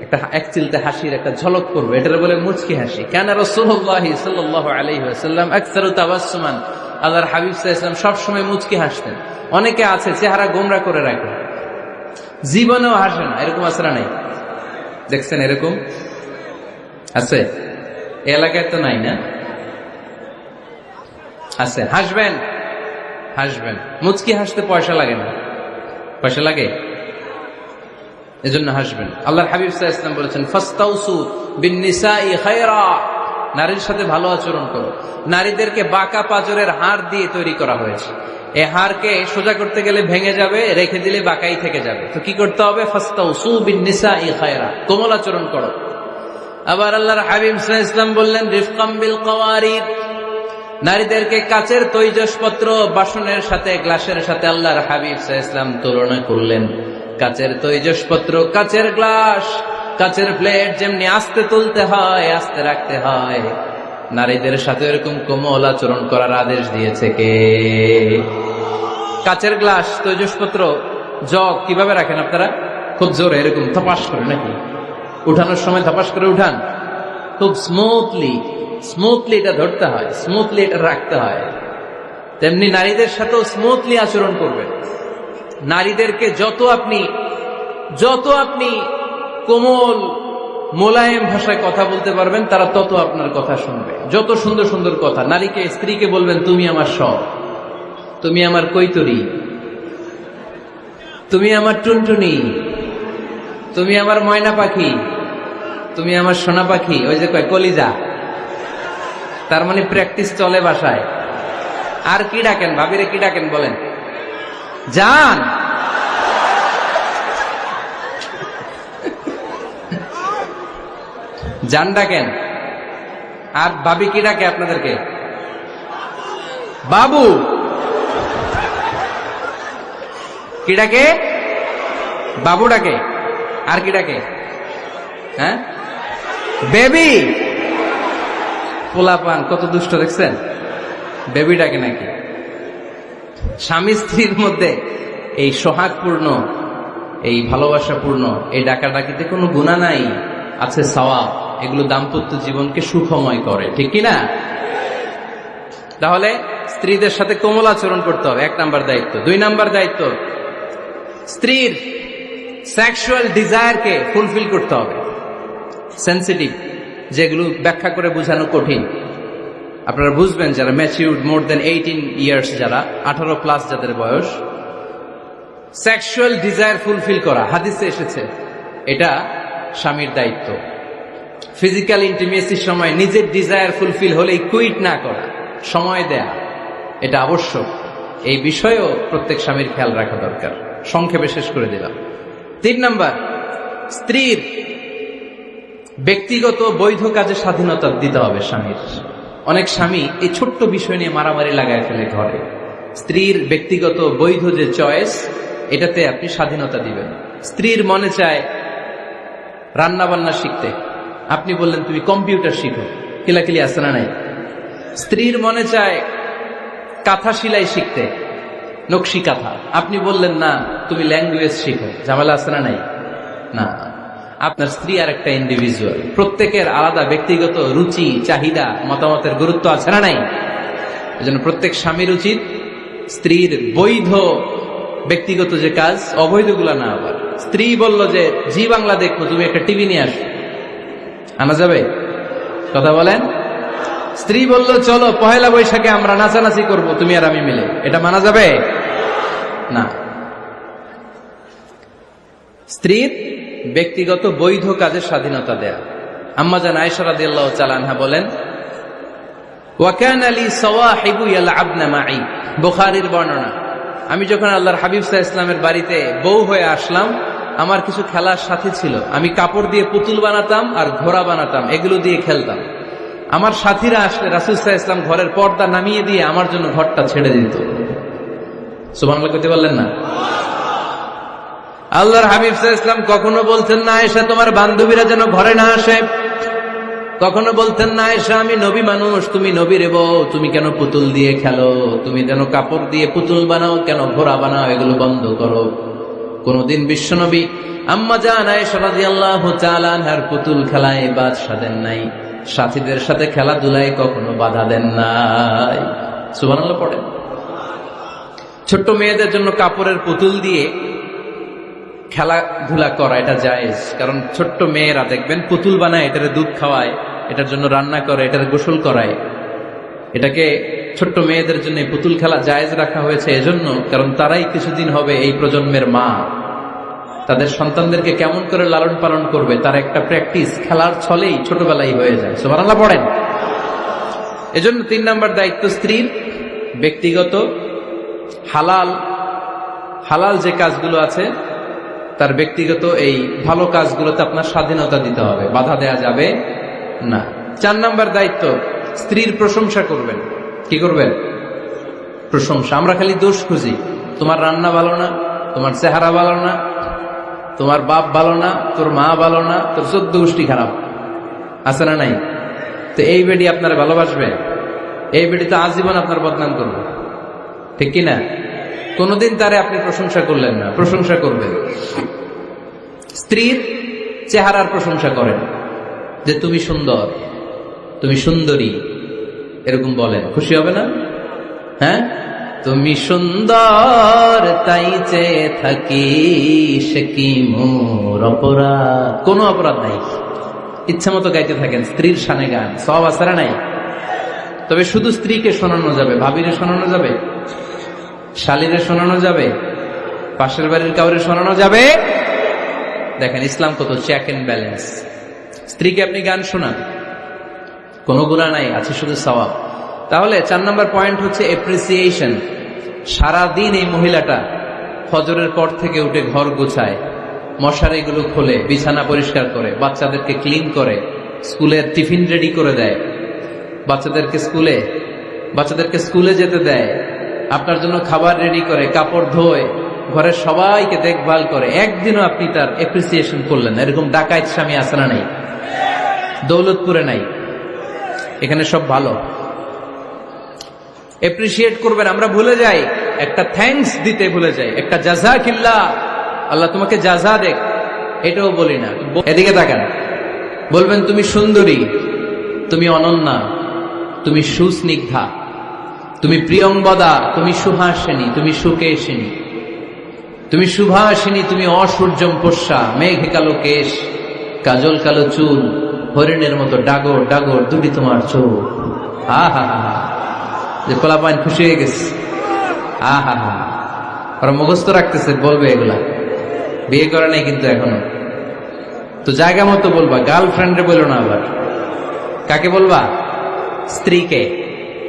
Speaker 1: একটা এক চিলতে হাসির একটা ঝলক করবে, এটার বলে মুচকি হাসি। কেন রাসূলুল্লাহ সাল্লাল্লাহু আলাইহি ওয়াসাল্লাম আকসারু তাবাসসুমান, আল্লাহর হাবিব সাল্লাল্লাহু আলাইহি ওয়াসাল্লাম সব সময় মুচকি হাসতেন। অনেকে আছে চেহারা গোমরা করে রাখে, জীবনেও হাসে না, এরকম আছে না নাই? দেখছেন এরকম আছে? এই এলাকায় তো নাই না? আছে। হাসবেন হাসবেন, মুচকি হাসতে পয়সা লাগে না, পয়সা লাগে, এজন্য হাসবেন। আল্লাহর হাবিব সাল্লাল্লাহু আলাইহি ওয়াসাল্লাম বলেছেন ফাস্তাউসু বিন-নিসাই খায়রা, নারীর সাথে ভালো আচরণ করো। নারীদেরকে বাঁকা পাঁজরের হাড় দিয়ে তৈরি করা হয়েছে। এই হাড়কে সোজা করতে গেলে ভেঙে যাবে, রেখে দিলে বাঁকাই থেকে যাবে। তো কি করতে হবে? ফাস্তাউসু বিন-নিসাই খায়রা, কোমল আচরণ করো। আবার আল্লাহর হাবিব সাল্লাল্লাহু আলাইহি ওয়াসাল্লাম বললেন রিফকাম বিল কাওয়ারিদ, নারীদেরকে কাচের তৈজসপত্র, বাসনের সাথে, গ্লাসের সাথে আল্লাহর হাবিব সাল্লাল্লাহু আলাইহি ওয়াসাল্লাম তুলনা করলেন। কাচের তৈজসপত্র, কাচের গ্লাস, কাচের প্লেট যেমনি আস্তে তুলতে হয়, আস্তে রাখতে হয়, নারীদের সাথে এরকম কোমল আচরণ করার আদেশ দিয়েছে কে? কাচের গ্লাস, তৈজসপত্র, জগ কিভাবে রাখেন আপনারা? খুব জোরে এরকম থপাস করে নাকি? উঠানোর সময় থপাস করে উঠান? খুব স্মুথলি এটা ধরতে হয়, স্মুথলি এটা রাখতে হয়। তেমনি নারীদের সাথেও স্মুথলি আচরণ করবেন। নারীদেরকে যত আপনি কোমল মোলায়েম ভাষায় কথা বলতে পারবেন, তারা তত আপনার কথা শুনবে। যত সুন্দর সুন্দর কথা নারীকে, স্ত্রীকে বলবেন তুমি আমার সব, তুমি আমার কৈতরি, তুমি আমার টুনটুনি, তুমি আমার ময়না পাখি, তুমি আমার সোনা পাখি। ওই যে কয় কলিজা, তার মানে প্র্যাকটিস চলে বাসায়। আর কি ডাকেন? ভাবিরে কি ডাকেন বলেন? জান। জান ডাকেন। আর ভাবি কি ডাকে আপনাদেরকে? বাবু। কি ডাকে? বাবু ডাকে। আর কি ডাকে? হ্যাঁ, বেবি। পোলাপান কত দুষ্ট দেখছেন, বেবি ডাকে নাকি? স্বামী স্ত্রীর মধ্যে এই সোহাগপূর্ণ, এই ভালোবাসাপূর্ণ এই ডাকাডাকিতে কোনো গুনাহ নাই, আছে সওয়াব। এগুলো দাম্পত্য জীবনকে সুখময় করে, ঠিক কিনা? তাহলে স্ত্রীদের সাথে কোমল আচরণ করতে হবে, এক নাম্বার দায়িত্ব। দুই নাম্বার দায়িত্ব, স্ত্রীর সেক্সুয়াল ডিজায়ারকে ফুলফিল করতে হবে। সেন্সিটিভ, যেগুলো ব্যাখ্যা করে বোঝানো কঠিন, আপনারা বুঝবেন যারা ম্যাচিউরড, মোর দেন 18 ইয়ার্স, যারা 18+ যাদের বয়স, সেক্সুয়াল ডিজায়ার ফুলফিল করা হাদিসে এসেছে, এটা স্বামীর দায়িত্ব। ফিজিক্যাল ইন্টিমেসির সময় নিজের ডিজায়ার ফুলফিল হলেই কুইট না করা, সময় দেয়া, এটা আবশ্যক। এই বিষয়েও প্রত্যেক স্বামীর খেয়াল রাখা দরকার। সংক্ষেপে শেষ করে দিলাম। 3 নাম্বার, স্ত্রীর ব্যক্তিগত বৈধ কাজে স্বাধীনতা দিতে হবে স্বামীর। অনেক স্বামী এই ছোট্ট বিষয় নিয়ে মারামারি লাগায় ফেলে ঘরে। স্ত্রীর ব্যক্তিগত বৈধ যে চয়েস, এটাতে আপনি স্বাধীনতা দিবেন। স্ত্রীর মনে চায় রান্না বান্না শিখতে, আপনি বললেন তুমি কম্পিউটার শিখো, কিলাকিলি আছে না নাই? স্ত্রীর মনে চায় কাঁথা সেলাই শিখতে, নকশি কাঁথা, আপনি বললেন না তুমি ল্যাঙ্গুয়েজ শিখো, ঝামেলা আছে না নাই? না, আপনার স্ত্রী আর একটা ইন্ডিভিজুয়াল, প্রত্যেকের আলাদা ব্যক্তিগত রুচি, চাহিদা, মতামতের গুরুত্ব আছে না নাই? এজন্য প্রত্যেক স্বামীর উচিত স্ত্রীর বৈধ ব্যক্তিগত যে কাজ, অবৈধগুলা না। আবার স্ত্রী বলল যে জি বাংলা দেখবো, তুমি একটা টিভি নিয়ে আসো, আনা যাবে? কথা বলেন। স্ত্রী বলল চলো পহেলা বৈশাখে আমরা নাচানাচি করব তুমি আর আমি মিলে, এটা মানা যাবে না। স্ত্রীর ব্যক্তিগত বৈধ কাজের স্বাধীনতা দেয়া। আম্মা জান আয়েশা রাদিয়াল্লাহু তাআলা আনহা বলেন, ওয়া কানা লি সাওয়াহিবু ইয়ালআবনা মাই, বুখারীর বর্ণনা, আমি যখন আল্লাহর হাবিব সাল্লাল্লাহু আলাইহি ওয়াসাল্লামের বাড়িতে বউ হয়ে আসলাম, আমার কিছু খেলার সাথী ছিল, আমি কাপড় দিয়ে পুতুল বানাতাম আর ঘোড়া বানাতাম, এগুলো দিয়ে খেলতাম। আমার সাথীরা আসলে রাসূল সাল্লাল্লাহু আলাইহি ওয়াসাল্লাম ঘরের পর্দা নামিয়ে দিয়ে আমার জন্য ঘরটা ছেড়ে দিত। সুবহানাল্লাহ কইতে পারলেন না? আল্লাহর হাবিব সাল্লাল্লাহু আলাইহি ওয়াসাল্লাম কখনো বলতেন না আয়েশা তোমার বান্ধবীরা যেন ঘরে না আসে, কখনো বলতেন না আয়েশা আমি নবী মানুষ, তুমি নবীর বউ, তুমি কেন পুতুল দিয়ে খেলো, তুমি যেন কাপড় দিয়ে পুতুল বানাও, কেন ঘোড়া বানাও, এগুলো বন্ধ করো। কোনদিন বিশ্বনবী আম্মা জান আয়েশা রাদিয়াল্লাহু তাআলা আনহার পুতুল খেলায় বাধা দেন নাই, সাথীদের সাথে খেলাধুলায় কখনো বাধা দেন নাই। সুবহানাল্লাহ পড়েন। ছোট্ট মেয়েদের জন্য কাপড়ের পুতুল দিয়ে খেলাধুলা করা এটা জায়েজ, কারণ ছোট্ট মেয়েরা দেখবেন পুতুল বানায়, এটারে দুধ খাওয়ায়, এটার জন্য রান্না করে, এটার গোসল করায়। এটাকে ছোট্ট মেয়েদের জন্য পুতুল খেলা জায়েজ রাখা হয়েছে এজন্য, কারণ তারাই কিছুদিন হবে এই প্রজন্মের মা, তাদের সন্তানদেরকে কেমন করে লালন পালন করবে তার একটা প্র্যাকটিস খেলার ছলেই ছোটবেলায় হয়ে যায়। সুবহানাল্লাহ পড়েন। এজন্য 3 নম্বর দায়িত্ব স্ত্রীর ব্যক্তিগত হালাল যে কাজগুলো আছে তার ব্যক্তিগত এই ভালো কাজগুলোতে আপনার স্বাধীনতা দিতে হবে, বাধা দেয়া যাবে না। 4 নম্বর দায়িত্ব স্ত্রীর প্রশংসা করবেন। কি করবেন? প্রশংসা। আমরা খালি দোষ খুঁজি, তোমার রান্না ভালো না, তোমার চেহারা ভালো না, তোমার বাপ ভালো না, তোর মা ভালো না, তোর 14 গোষ্ঠী খারাপ, আছে না নাই? তো এই বেডি আপনার ভালোবাসবে? এই বেডি তো আজীবন আপনার বদনাম করবে, ঠিক কিনা? কোনদিন তারে আপনি প্রশংসা করলেন না, প্রশংসা করবেন। স্ত্রীর চেহারার প্রশংসা করেন, যে তুমি সুন্দর, তুমি সুন্দরী, এরকম বলেন, খুশি হবে না? হ্যাঁ, তুমি সুন্দর তাই চেয়ে থাকি, সে কি মোর অপরাধ? কোনো অপরাধ নাই, ইচ্ছা মতো গাইতে থাকেন স্ত্রীর শানে গান, সব আসারা নাই। তবে শুধু স্ত্রীকে শোনানো যাবে, ভাবিরে শোনানো যাবে, শালীরে শোনানো যাবে, পাশের বাড়ির কাউরে শোনানো যাবে? দেখেন ইসলাম কত চেক এন্ড ব্যালেন্স। স্ত্রীকে আপনি গান শোনান, কোনো গুনাহ নাই, আছে শুধু সওয়াব। তাহলে 4 নম্বর পয়েন্ট হচ্ছে এপ্রিসিয়েশন। সারাদিন এই মহিলাটা ফজরের পর থেকে উঠে ঘর গোছায়, মশারিগুলো খোলে, বিছানা পরিষ্কার করে, বাচ্চাদেরকে ক্লিন করে, স্কুলের টিফিন রেডি করে দেয়, বাচ্চাদেরকে স্কুলে যেতে দেয়, আপনার জন্য খাবার রেডি করে, কাপড় ধোয়, ঘরের সবাইকে দেখভাল করে। একদিনও আপনি তার এপ্রিসিয়েশন করলেন? এরকম ডাকাইত স্বামী আছে না নাই? দৌলতপুরে নাই, এখানে সব ভালো। এপ্রিসিয়েট করবেন। আমরা ভুলে যাই, একটা থ্যাঙ্কস দিতে ভুলে যাই, একটা জাযাকিল্লাহ, আল্লাহ তোমাকে জাযা দেখ, এটাও বলি না। এদিকে তাকান, বলবেন তুমি সুন্দরী, তুমি অনন্যা, তুমি সুস্নিগ্ধা, তুমি প্রিয়ংবদা, তুমি সুহাসিনী, তুমি সুকেশিনী, তুমি সুভাষিনী, তুমি অসূর্যম পোষ্যা, মেঘ কালো কেশ, কাজল কালো চুল, হরিণের মতো ডাগর ডাগর দুটি তোমার চোখ। হা হা হা, যে পোলাপাইন খুশি হয়ে গেছে। হা হা হা, ওরা মুখস্থ রাখতেছে, বলবে এগুলা, বিয়ে করে নাই কিন্তু এখনো। তো জায়গা মতো বলবা, গার্লফ্রেন্ডে বলো না। আবার কাকে বলবা? স্ত্রীকে।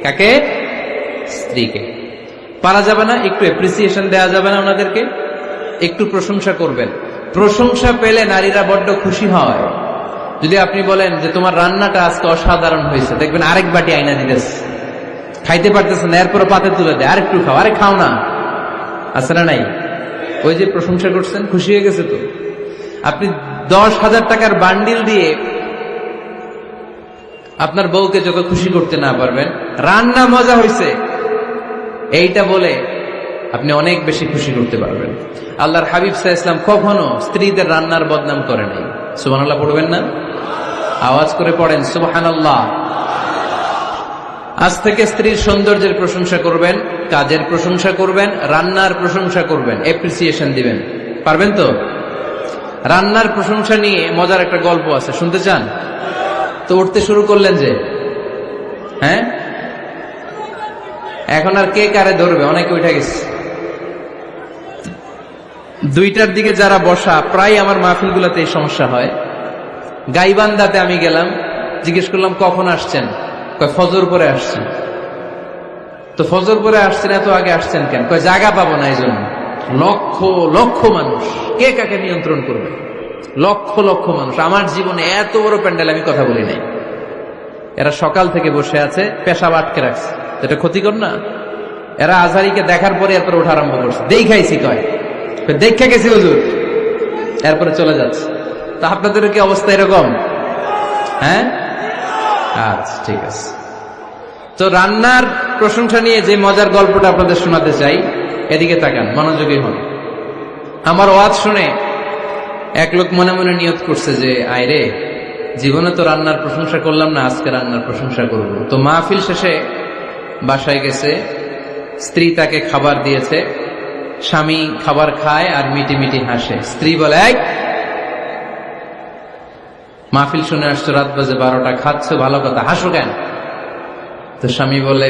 Speaker 1: কাকে? স্ত্রীকে। পারা যাবে না? একটু এপ্রিসিয়েশন দেওয়া যাবে না? ওনাদেরকে একটু প্রশংসা করবেন। প্রশংসা পেলে নারীরা বড্ড খুশি হয়। যদি আপনি বলেন যে তোমার রান্নাটা আজকে অসাধারণ হয়েছে, দেখবেন আরেক বাটি আইনা দিতেছে, খাইতে পারতেছে না, এরপর পাতে তুলে দেয়, আরেকটু খাও, আরে খাও না, আছে না নাই? ওই যে প্রশংসা করছেন, খুশি হয়ে গেছে। তো আপনি 10,000 টাকার বান্ডিল দিয়ে আপনার বউকে যত খুশি করতে না পারবেন, রান্না মজা হয়েছে এইটা বলে আপনি অনেক বেশি খুশি করতে পারবেন। আল্লাহর হাবিব সাল্লাল্লাহু আলাইহি ওয়াসাল্লাম কখনো স্ত্রীদের রান্নার বদনাম করে নাই। সুবহানাল্লাহ পড়বেন না? আওয়াজ করে পড়েন সুবহানাল্লাহ। আজ থেকে স্ত্রীর সৌন্দর্যের প্রশংসা করবেন, কাজের প্রশংসা করবেন, রান্নার প্রশংসা করবেন, অ্যাপ্রিসিয়েশন দিবেন। পারবেন তো? রান্নার প্রশংসা নিয়ে মজার একটা গল্প আছে, শুনতে চান? তো উঠতে শুরু করলেন যে, হ্যাঁ এখন আর কে কারে ধরবে, অনেকে উঠে গেছে। 2টার দিকে যারা বসা, প্রায় আমার মাহফিলগুলোতে এই সমস্যা হয়। গাইবান্ধাতে আমি গেলাম, জিজ্ঞেস করলাম কখন আসছেন, কয় ফজর পরে আসছেন। তো ফজর পরে আসছেন, এত আগে আসছেন কেন? কয় জায়গা পাবো না এই জন্য। লক্ষ লক্ষ মানুষ, কে কাকে নিয়ন্ত্রণ করবে? লক্ষ লক্ষ মানুষ। আমার জীবনে এত বড় প্যান্ডেল আমি কথা বলি নাই। এরা সকাল থেকে বসে আছে, পেশাব আটকে রাখছে, এটা ক্ষতিকর না? এরা আজহারিকে দেখার পরে এরপরে ওঠা আরম্ভ করছে, দেখাইছি কয়, দেখা গেছি হুজুর, এরপরে চলে যাচ্ছে। তা আপনাদের কি অবস্থা এরকম? হ্যাঁ, আচ্ছা ঠিক আছে। তো রান্নার প্রশংসা নিয়ে যে মজার গল্পটা আপনাদের শোনাতে চাই, এদিকে তাকান, মনোযোগী হন। আমার ওয়াজ শুনে এক লোক মনে মনে নিয়ত করছে যে আইরে, জীবনে তো রান্নার প্রশংসা করলাম না, আজকে রান্নার প্রশংসা করব। তো মাহফিল শেষে বাসায় গেছে, স্ত্রী তাকে খাবার দিয়েছে, স্বামী খাবার খায় আর মিটি মিটি হাসে। স্ত্রী বলে, এই মাহফিল শুনে আসছো, রাত বাজে 12টা, খাচ্ছ ভালো কথা, হাসো কেন? তো স্বামী বলে,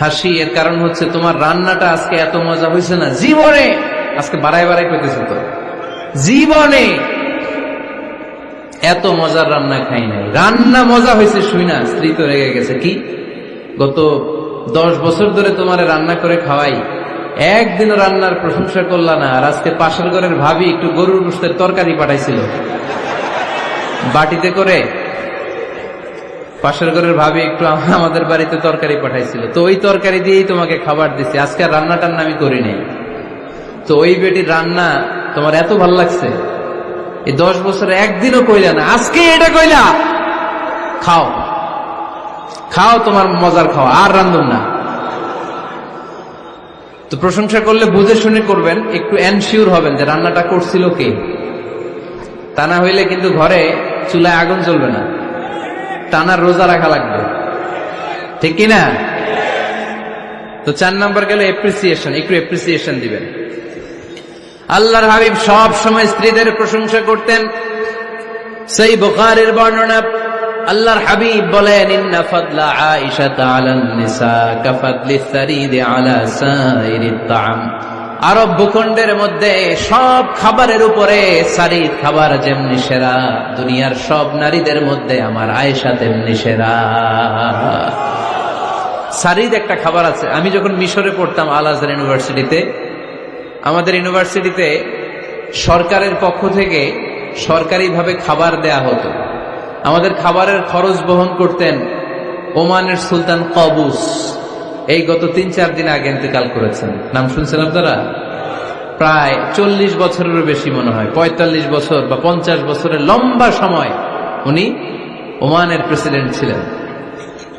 Speaker 1: হাসি এর কারণ হচ্ছে তোমার রান্নাটা আজকে এত মজা হয়েছে না, জীবনে, আজকে বাড়াই বাড়াই করতেছে, তো জীবনে এত মজার রান্না খাই নাই। রান্না মজা হয়েছে শুই না, স্ত্রী তো রেগে গেছে, কি গত 10 বছর ধরে তোমার রান্না করে খাওয়াই, একদিনও রান্নার প্রশংসা করলা না, আর আজকে পাশের ঘরের ভাবি একটু গরুর গোশতের তরকারি পাঠাইছিল বাটিতে করে, পাশের ঘরের ভাবি একটু আমাদের বাড়িতে তরকারি পাঠাইছিল, তো ওই তরকারি দিয়েই তোমাকে খাবার দিছি, আজকে আর রান্না টান্না আমি করি নাই। তো ওই বেটির রান্না তোমার এত ভাল লাগছে, এই 10 বছরে একদিনও কইলা না, আজকে এটা কইলা, খাও খাও, তোমার মজার খাওয়া, আর রান্ধুন না। তো প্রশংসা করলে বুঝে শুনে করবেন, একটু এনশিওর হবেন যে রান্নাটা করছিল কে। তা না হইলে কিন্তু ঘরে চুলায় আগুন জ্বলবে না, টানার রোজা রাখা লাগবে, ঠিক কিনা? তো 4 নাম্বার গেল এপ্রিসিয়েশন, একটু এপ্রিসিয়েশন দিবেন। আল্লাহর হাবিব সব সময় স্ত্রীদের প্রশংসা করতেন। সেই বুখারীর বর্ণনা, আল্লাহর হাবিব বলেন, ইন্না ফাদলা আয়েশা আলান নিসা কাফাদলিস সারিদ আলা সাইরিত তাআম। আরব ভূখণ্ডের মধ্যে সব খাবারের উপরে সারিদ খাবার যেমনি সেরা, দুনিয়ার সব নারীদের মধ্যে আমার আয়েশা তেমনি সেরা। সারিদ একটা খাবার আছে। আমি যখন মিশরে পড়তাম আল আজহার ইউনিভার্সিটিতে, আমাদের ইউনিভার্সিটিতে সরকারের পক্ষ থেকে সরকারিভাবে খাবার দেয়া হতো। আমাদের খাবারের খরচ বহন করতেন ওমানের সুলতান কাবুস। এই গত 3-4 দিন আগে ইন্তেকাল করেছেন। নাম শুনছেন আপনারা? প্রায় 40 বছরেরও বেশি মনে হয়, 45 বছর বা 50 বছরের লম্বা সময় উনি ওমানের প্রেসিডেন্ট ছিলেন।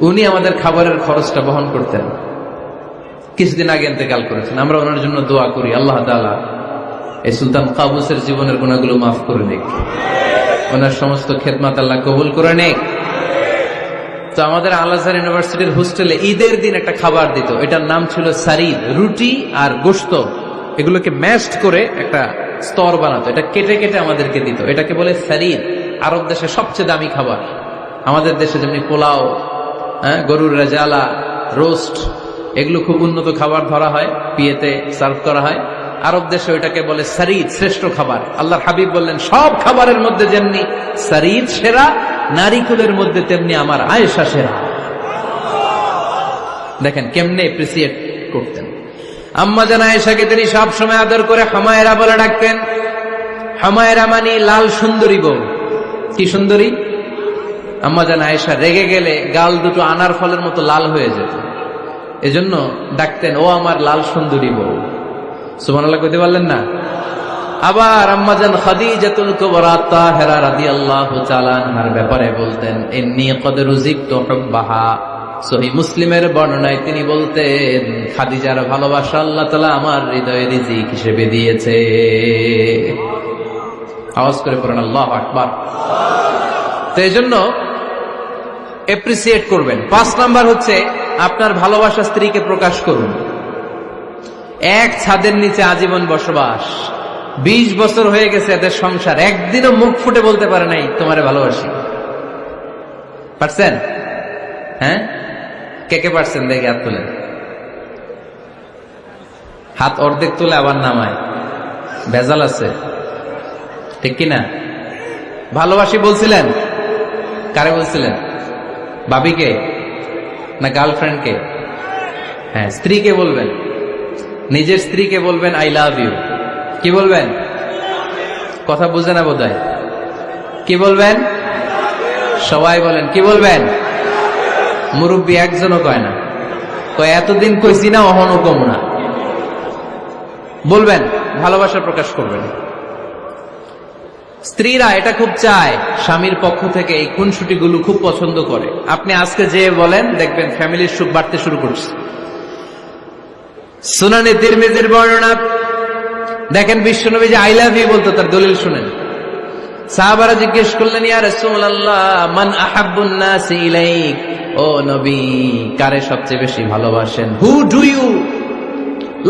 Speaker 1: উনি আমাদের খাবারের খরচটা বহন করতেন। কিছুদিন আগে ইন্তেকাল করেছেন। আমরা ওনার জন্য দোয়া করি, আল্লাহ তাআলা এই সুলতান কাবুসের জীবনের গুনাহগুলো মাফ করে নিক, ওনার সমস্ত খেদমত আল্লাহ কবুল করে নিক। তো আমাদের আল আজহার ইউনিভার্সিটির হোস্টেলে ঈদের দিন একটা খাবার দিত, এটার নাম ছিল সারিদ। রুটি আর গোশত এগুলোকে ম্যাশড করে একটা স্তর বানাতো, এটা কেটে কেটে আমাদেরকে দিত, এটাকে বলে সারিদ। আরব দেশে সবচেয়ে দামি খাবার। আমাদের দেশে যেমনি পোলাও, গরুর রেজালা, রোস্ট, এগুলো খুব উন্নত খাবার ধরা হয়, বিয়েতে সার্ভ করা হয়। আরব দেশে ওইটাকে বলে সারিদ, শ্রেষ্ঠ খাবার। আল্লাহর হাবিব বললেন, সব খাবারের মধ্যে যেমনি সারিদ সেরা, নারীকুলের মধ্যে তেমনি আমার আয়েশা সেরা। দেখেন কেমনে এপ্রিসিয়েট করতেন। আম্মা জান আয়েশাকে তিনি সব সময় আদর করে হামায়রা বলে ডাকতেন। হামায়রা মানে লাল সুন্দরী বউ। কি সুন্দরী? আম্মা জান আয়েশা রেগে গেলে গাল দুটো আনার ফলের মতো লাল হয়ে যেত, এজন্য ডাকতেন, ও আমার লাল সুন্দরী বউ। সুবহানাল্লাহ কইতে পারলেন না? আবার আম্মাজান খাদিজাতুল কুবরা তাহেরা রাদিয়াল্লাহু তাআলা আনহার ব্যাপারে বলতেন, ইন্নী ক্বাদ রুজিকতু হুব্বাহা। সহিহ মুসলিমের বর্ণনায় তিনি বলতেন, খাদিজার ভালোবাসা আল্লাহ তাআলা আমার হৃদয়ে রিজিক হিসেবে দিয়েছে। আওয়াজ করে পড়েন আল্লাহু আকবার। তো এজন্য এপ্রিসিয়েট করবেন। 5 নাম্বার হচ্ছে আপনার ভালোবাসা স্ত্রীকে প্রকাশ করুন। এক ছাদের নিচে আজীবন বসবাস, 20 বছর হয়ে গেছে এদের সংসার, একদিনও মুখ ফুটে বলতে পারে নাই তোমারে ভালোবাসি। পারছেন? হ্যাঁ, কে কে পারছেন? দেখে হাত তুলেন। হাত অর্ধেক তুলে আবার নামায়, ভেজাল আছে, ঠিক কিনা? ভালোবাসি বলছিলেন? কারে বলছিলেন? ভাবিকে না গার্লফ্রেন্ডকে? হ্যাঁ, স্ত্রীকে বলবেন। নিজের স্ত্রীকে বলবেন আই লাভ ইউ। কি বলবেন? কথা বুঝে না বোধহয়। কি বলবেন? সবাই বলেন। কি বলবেন? মুরব্বী একজনও কয় না, কয় এতদিন কইছি না, অহনও কম না। বলবেন, ভালোবাসা প্রকাশ করবেন। স্ত্রীরা এটা খুব চায়, স্বামীর পক্ষ থেকে এই খুনসুটিগুলো খুব পছন্দ করে। আপনি আজকে যে বলেন, দেখবেন ফ্যামিলির সুখ বাড়তে শুরু করছে। সুনানে তিরমিজির বর্ণনা দেখেন, বিশ্বনবী যে আই লাভ ইউ বলতো, তার দলিল শুনেন। সাহাবারা জিজ্ঞেস করলেন, ইয়া রাসূলুল্লাহ, মান আহাব্বুন নাসি ইলাইক, ও নবী, কারে সবচেয়ে বেশি ভালোবাসেন? Who do you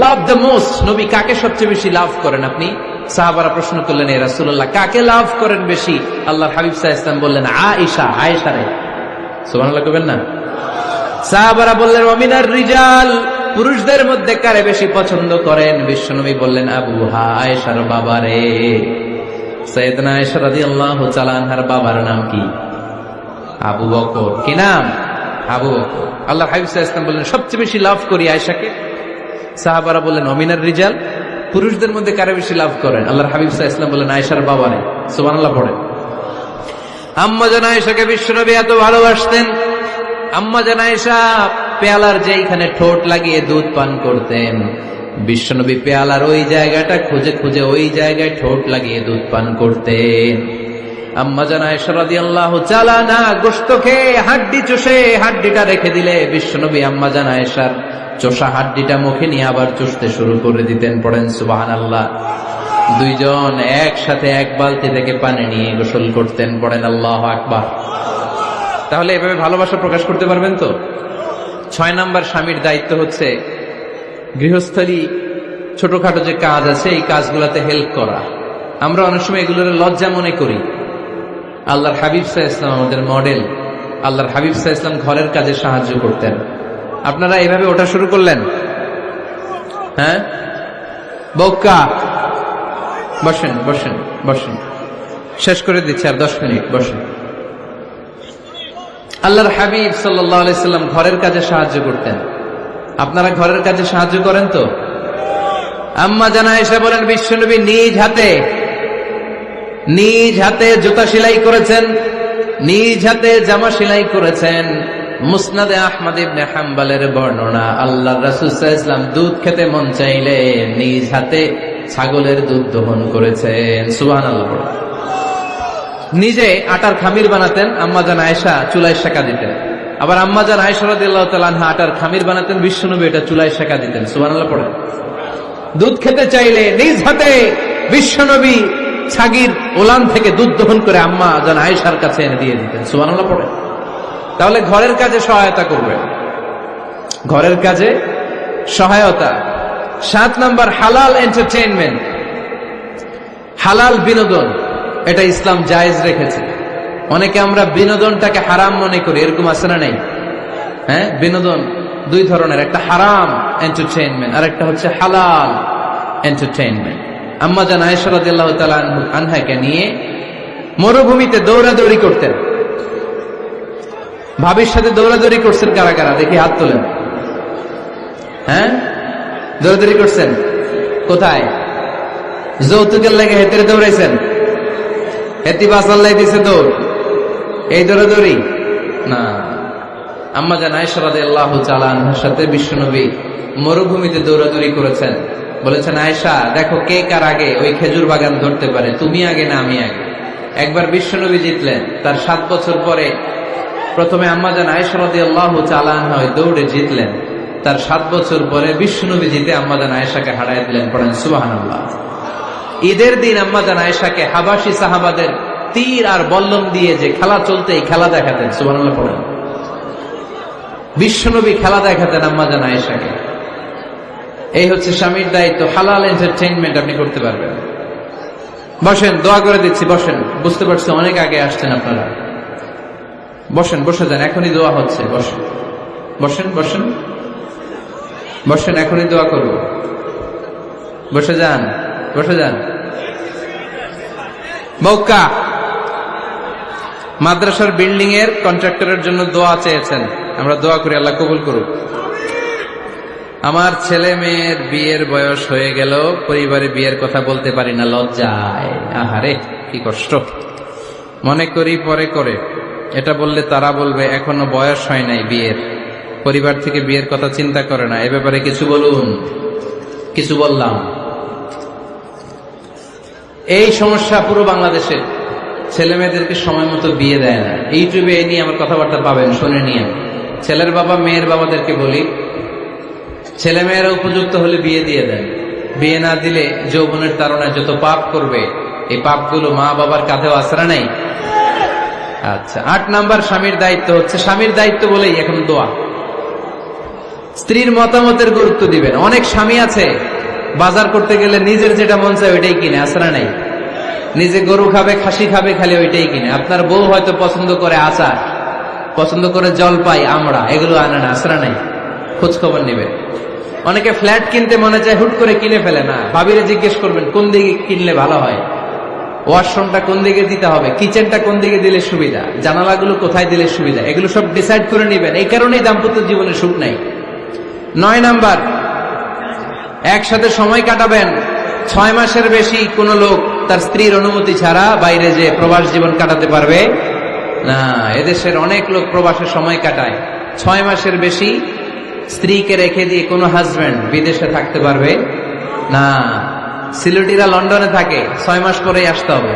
Speaker 1: love the most? নবী, কাকে সবচেয়ে বেশি লাভ করেন আপনি? সাহাবারা প্রশ্ন করলেন, ইয়া রাসূলুল্লাহ, কাকে লাভ করেন বেশি? আল্লাহর হাবিব সাল্লাল্লাহু আলাইহি ওয়াসাল্লাম বললেন, আয়েশা। আয়েশা রে, সুবহানাল্লাহ কইবেন না? সাহাবারা বললেন, ওয়ামিনার রিজাল, পুরুষদের মধ্যে কারে বেশি পছন্দ করেন? বিশ্বনবী বললেন, আবুহা, আয়েশার বাবারে। সাইয়েদনা আয়েশা রাদিয়াল্লাহু তাআলা আনহার বাবার নাম কি? আবু বকর। কি নাম? আবু বকর। আল্লাহর হাবিব সাল্লাল্লাহু আলাইহি ওয়াসাল্লাম বললেন, সবচেয়ে বেশি লাভ করি আয়েশাকে। সাহাবারা বললেন, ওয়ামিনার রিজাল, পুরুষদের মধ্যে কারে বেশি লাভ করেন? আল্লাহর হাবিব সাল্লাল্লাহু আলাইহি ওয়াসাল্লাম বললেন, আয়েশার বাবারে। সুবহানাল্লাহ পড়েন। আম্মা জান আয়েশাকে বিশ্বনবী এত ভালোবাসতেন। আম্মা জান আয়েশা পেয়ালার যেখানে ঠোঁট লাগিয়ে দুধ পান করতেন, বিশ্বনবী পেয়ালার ওই জায়গাটা খুঁজে খুঁজে ওই জায়গায় ঠোঁট লাগিয়ে দুধ পান করতেন। আম্মা জান আয়েশা রাদিয়াল্লাহু তাআলা না গোশত খেয়ে হাড্ডি চষে হাড্ডিটা রেখে দিলে বিশ্বনবী আম্মা জান আয়েশার চষা হাড্ডিটা মুখে নিয়ে আবার চষতে শুরু করে দিতেন। পড়েন সুবহানাল্লাহ। দুইজন একসাথে এক বালতি থেকে পানি নিয়ে গোসল করতেন। পড়েন আল্লাহু আকবার। তাহলে এভাবে ভালোবাসা প্রকাশ করতে পারবেন তো? 6 নাম্বার, স্বামীর দায়িত্ব হচ্ছে গৃহস্থলী ছোটখাটো যে কাজ আছে এই কাজগুলোতে হেল্প করা। আমরা অনেক সময় এগুলোর লজ্জা মনে করি। আল্লাহর হাবিব সাল্লাল্লাহু আলাইহি ওয়াসাল্লাম আমাদের মডেল। আল্লাহর হাবিব সাল্লাল্লাহু আলাইহি ওয়াসাল্লাম ঘরের কাজে সাহায্য করতেন। আপনারা এইভাবে ওঠা শুরু করলেন? হ্যাঁ, বউকা বসেন বসেন বসেন, শেষ করে দিচ্ছি, আর 10 মিনিট বসেন। আল্লাহর হাবিব সাল্লাল্লাহু আলাইহি সাল্লাম ঘরের কাজে সাহায্য করতেন। আপনারা ঘরের কাজে সাহায্য করেন তো? আম্মা জান আয়েশা বলেন, বিশ্বনবী নিজ হাতে জুতা সেলাই করেছেন, নিজ হাতে জামা সেলাই করেছেন। মুসনাদে আহমদ ইবনে হাম্বলের বর্ণনা, আল্লাহর রাসূল সাল্লাল্লাহু আলাইহি ওয়াসাল্লাম দুধ খেতে মন চাইলে নিজ হাতে ছাগলের দুধ দহন করেছেন। সুবহানাল্লাহ। নিজে আটার খামির বানাতেন, আম্মা জান আয়েশা চুলায় সেকা দিতেন। আবার আম্মা জান আয়েশা রাদিয়াল্লাহু তাআলা আনহা আটার খামির বানাতেন, বিশ্বনবী এটা চুলায় সেকা দিতেন। সুবহানাল্লাহ পড়েন। দুধ খেতে চাইলে নিজ হাতে বিশ্বনবী ছাগির ওলান থেকে দুধ দহন করে আম্মা জান আয়েশার কাছে এনে দিয়ে দিতেন। সুবহানাল্লাহ পড়েন। তাহলে ঘরের কাজে সহায়তা করবেন, ঘরের কাজে সহায়তা। 7 নাম্বার, হালাল এন্টারটেইনমেন্ট, হালাল বিনোদন। এটা ইসলাম জায়েজ রেখেছে। অনেকে আমরা বিনোদনটাকে হারাম মনে করি, এরকম আছে না নাই? হ্যাঁ, বিনোদন 2 ধরনের, একটা হারাম এন্টারটেইনমেন্ট আর একটা হচ্ছে হালাল এন্টারটেইনমেন্ট। আম্মা জান আয়েশা রাদিয়াল্লাহু তাআলা আনহাকে নিয়ে মরুভূমিতে দৌড়াদৌড়ি করতেন। ভাবির সাথে দৌড়াদৌড়ি করছেন কারা কারা? দেখি হাত তোলেন। হ্যাঁ, দৌড়াদৌড়ি করছেন কোথায়? যৌতুকের লাগে হেতেরে দৌড়াইছেন? হেতি বাসাল্লাই দিছে দৌড়, এই দৌড়াদৌড়ি না। আম্মা জান আয়েশা রাদিয়াল্লাহু তাআলা আনহার সাথে বিশ্বনবী মরুভূমিতে দৌড়াদৌড়ি করেছেন। বলেছেন, আয়েশা দেখো কে কার আগে ওই খেজুর বাগান ধরতে পারে, তুমি আগে না আমি আগে। একবার বিশ্বনবী জিতলেন, তার 7 বছর পরে প্রথমে আম্মাজান আয়েশা রাদিয়াল্লাহু তাআলা আনহা দৌড়ে জিতলেন। তার 7 বছর পরে বিশ্বনবী জিতে আম্মাজান আয়েশাকে হারায় দিলেন। পড়েন সুবহানাল্লাহ। ঈদের দিন আম্মাজান আয়েশাকে হাবাসি সাহাবাদের তীর আর বল্লম দিয়ে যে খেলা চলতে, এই খেলা দেখাতেন। সুবহানাল্লাহ পড়েন। বিশ্বনবী খেলা দেখাতেন আম্মাজান আয়েশাকে। এই হচ্ছে স্বামীর দায়িত্ব। হালাল এন্টারটেইনমেন্ট আপনি করতে পারবেন। বসেন, দোয়া করে দিচ্ছি, বসেন। বুঝতে পারছি অনেক আগে আসছেন আপনারা। বসেন, বসে যান, এখনই দোয়া হচ্ছে। বসেন বসেন বসেন বসেন, এখনই দোয়া করব। বসে যান, বসে যান। মৌকা মাদ্রাসার বিল্ডিং এর কন্ট্রাক্টরের জন্য দোয়া চেয়েছেন, আমরা দোয়া করি আল্লাহ কবুল করুক। আমার ছেলে মেয়ের বিয়ের বয়স হয়ে গেল, পরিবারে বিয়ের কথা বলতে পারি না, লজ্জায়। আহারে কি কষ্ট। মনে করি পরে করে, এটা বললে তারা বলবে এখনো বয়স হয় নাই বিয়ের, পরিবার থেকে বিয়ের কথা চিন্তা করে না। এ ব্যাপারে কিছু বলুন। কিছু বললাম। এই সমস্যা পুরো বাংলাদেশে, ছেলে মেয়েদেরকে সময় মতো বিয়ে দেয় না। ইউটিউবে এই নিয়ে আমার কথাবার্তা পাবেন, শুনে নিয়ে। ছেলের বাবা মেয়ের বাবাদেরকে বলি, ছেলে মেয়েরা উপযুক্ত হলে বিয়ে দিয়ে দেন। বিয়ে না দিলে যৌবনের তাড়নায় যত পাপ করবে, এই পাপগুলো মা বাবার কাঁধেও আছড়া নাই। আচ্ছা, 8 নাম্বার স্বামীর দায়িত্ব হচ্ছে, স্বামীর দায়িত্ব বলেই এখন দোয়া। স্ত্রীর মতামতের গুরুত্ব দিবেন। অনেক স্বামী আছে বাজার করতে গেলে নিজের যেটা মন চায় ওইটাই কিনে, আছড়া নাই। নিজে গরু খাবে, খাসি খাবে, খালি ওইটাই কিনে। আপনার বউ হয়তো পছন্দ করে আচার, পছন্দ করে জলপাই, আমড়া, এগুলো আনে না, আছড়া নাই। খোঁজ খবর নিবে। অনেকে ফ্ল্যাট কিনতে মনে চায়, হুট করে কিনে ফেলে না। ভাবিরে জিজ্ঞেস করবেন কোন দিকে কিনলে ভালো হয়, ওয়াশরুমটা কোন দিকে দিতে হবে, কিচেনটা কোন দিকে দিলে সুবিধা, জানালাগুলো কোথায় দিলে সুবিধা, এগুলো সব ডিসাইড করে নেবেন। এই কারণেই দাম্পত্য জীবনে সুখ নাই। 9 নাম্বার, একসাথে সময় কাটাবেন। 6 মাসের বেশি কোন লোক তার স্ত্রীর অনুমতি ছাড়া বাইরে যে প্রবাস জীবন কাটাতে পারবে না। এদেশের অনেক লোক প্রবাসে সময় কাটায়। 6 মাসের বেশি স্ত্রীকে রেখে দিয়ে কোনো হাজবেন্ড বিদেশে থাকতে পারবে না। সিলেটিরা লন্ডনে থাকে, 6 মাস পরেই আসতে হবে,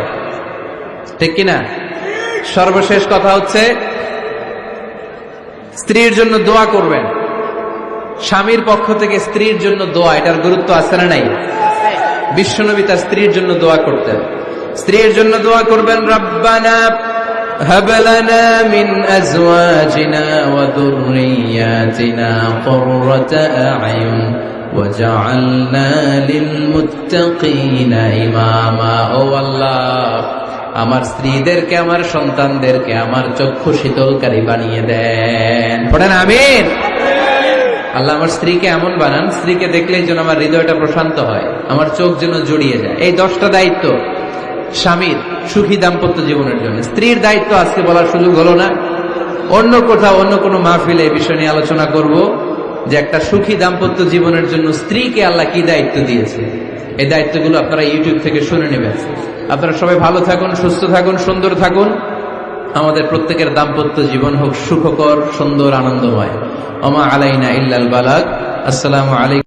Speaker 1: ঠিক কিনা? সর্বশেষ কথা হচ্ছে, স্ত্রীর জন্য দোয়া করবেন। স্বামীর পক্ষ থেকে স্ত্রীর জন্য দোয়া, এটার গুরুত্ব আছে না নাই? বিশ্বনবী তার স্ত্রীর জন্য দোয়া করতেন। স্ত্রীর জন্য দোয়া করবেন, রব্বানা হাব লানা মিন আজওয়াজিনা ওয়া যুররিয়াতিনা কুররাতা আ'য়ুন ওয়াজআলনা লিল মুত্তাকিনা ইমামা। ও আল্লাহ, আমার স্ত্রীদেরকে, আমার সন্তানদেরকে আমার চক্ষু শীতলকারী বানিয়ে দেন। পড়েন আমিন। আল্লাহ আমার স্ত্রীকে এমন বানান, স্ত্রীকে দেখলেই যেন আমার হৃদয়টা প্রশান্ত হয়, আমার চোখ যেন জড়িয়ে যায়। এই 10টা দায়িত্ব স্বামীর সুখী দাম্পত্য জীবনের জন্য। স্ত্রীর দায়িত্ব আজকে বলার সুযোগ হলো না, অন্য কোথাও অন্য কোনো মাহফিলে এই বিষয় নিয়ে আলোচনা করব, যে একটা সুখী দাম্পত্য জীবনের জন্য স্ত্রীকে আল্লাহ কি দায়িত্ব দিয়েছে। এই দায়িত্বগুলো আপনারা ইউটিউব থেকে শুনে নেবেন। আপনারা সবাই ভালো থাকুন, সুস্থ থাকুন, সুন্দর থাকুন। আমাদের প্রত্যেকের দাম্পত্য জীবন হোক সুখকর, সুন্দর, আনন্দময়। ওমা আলাইনা ইল্লাল বালাগ। আসসালামু আলাইকুম।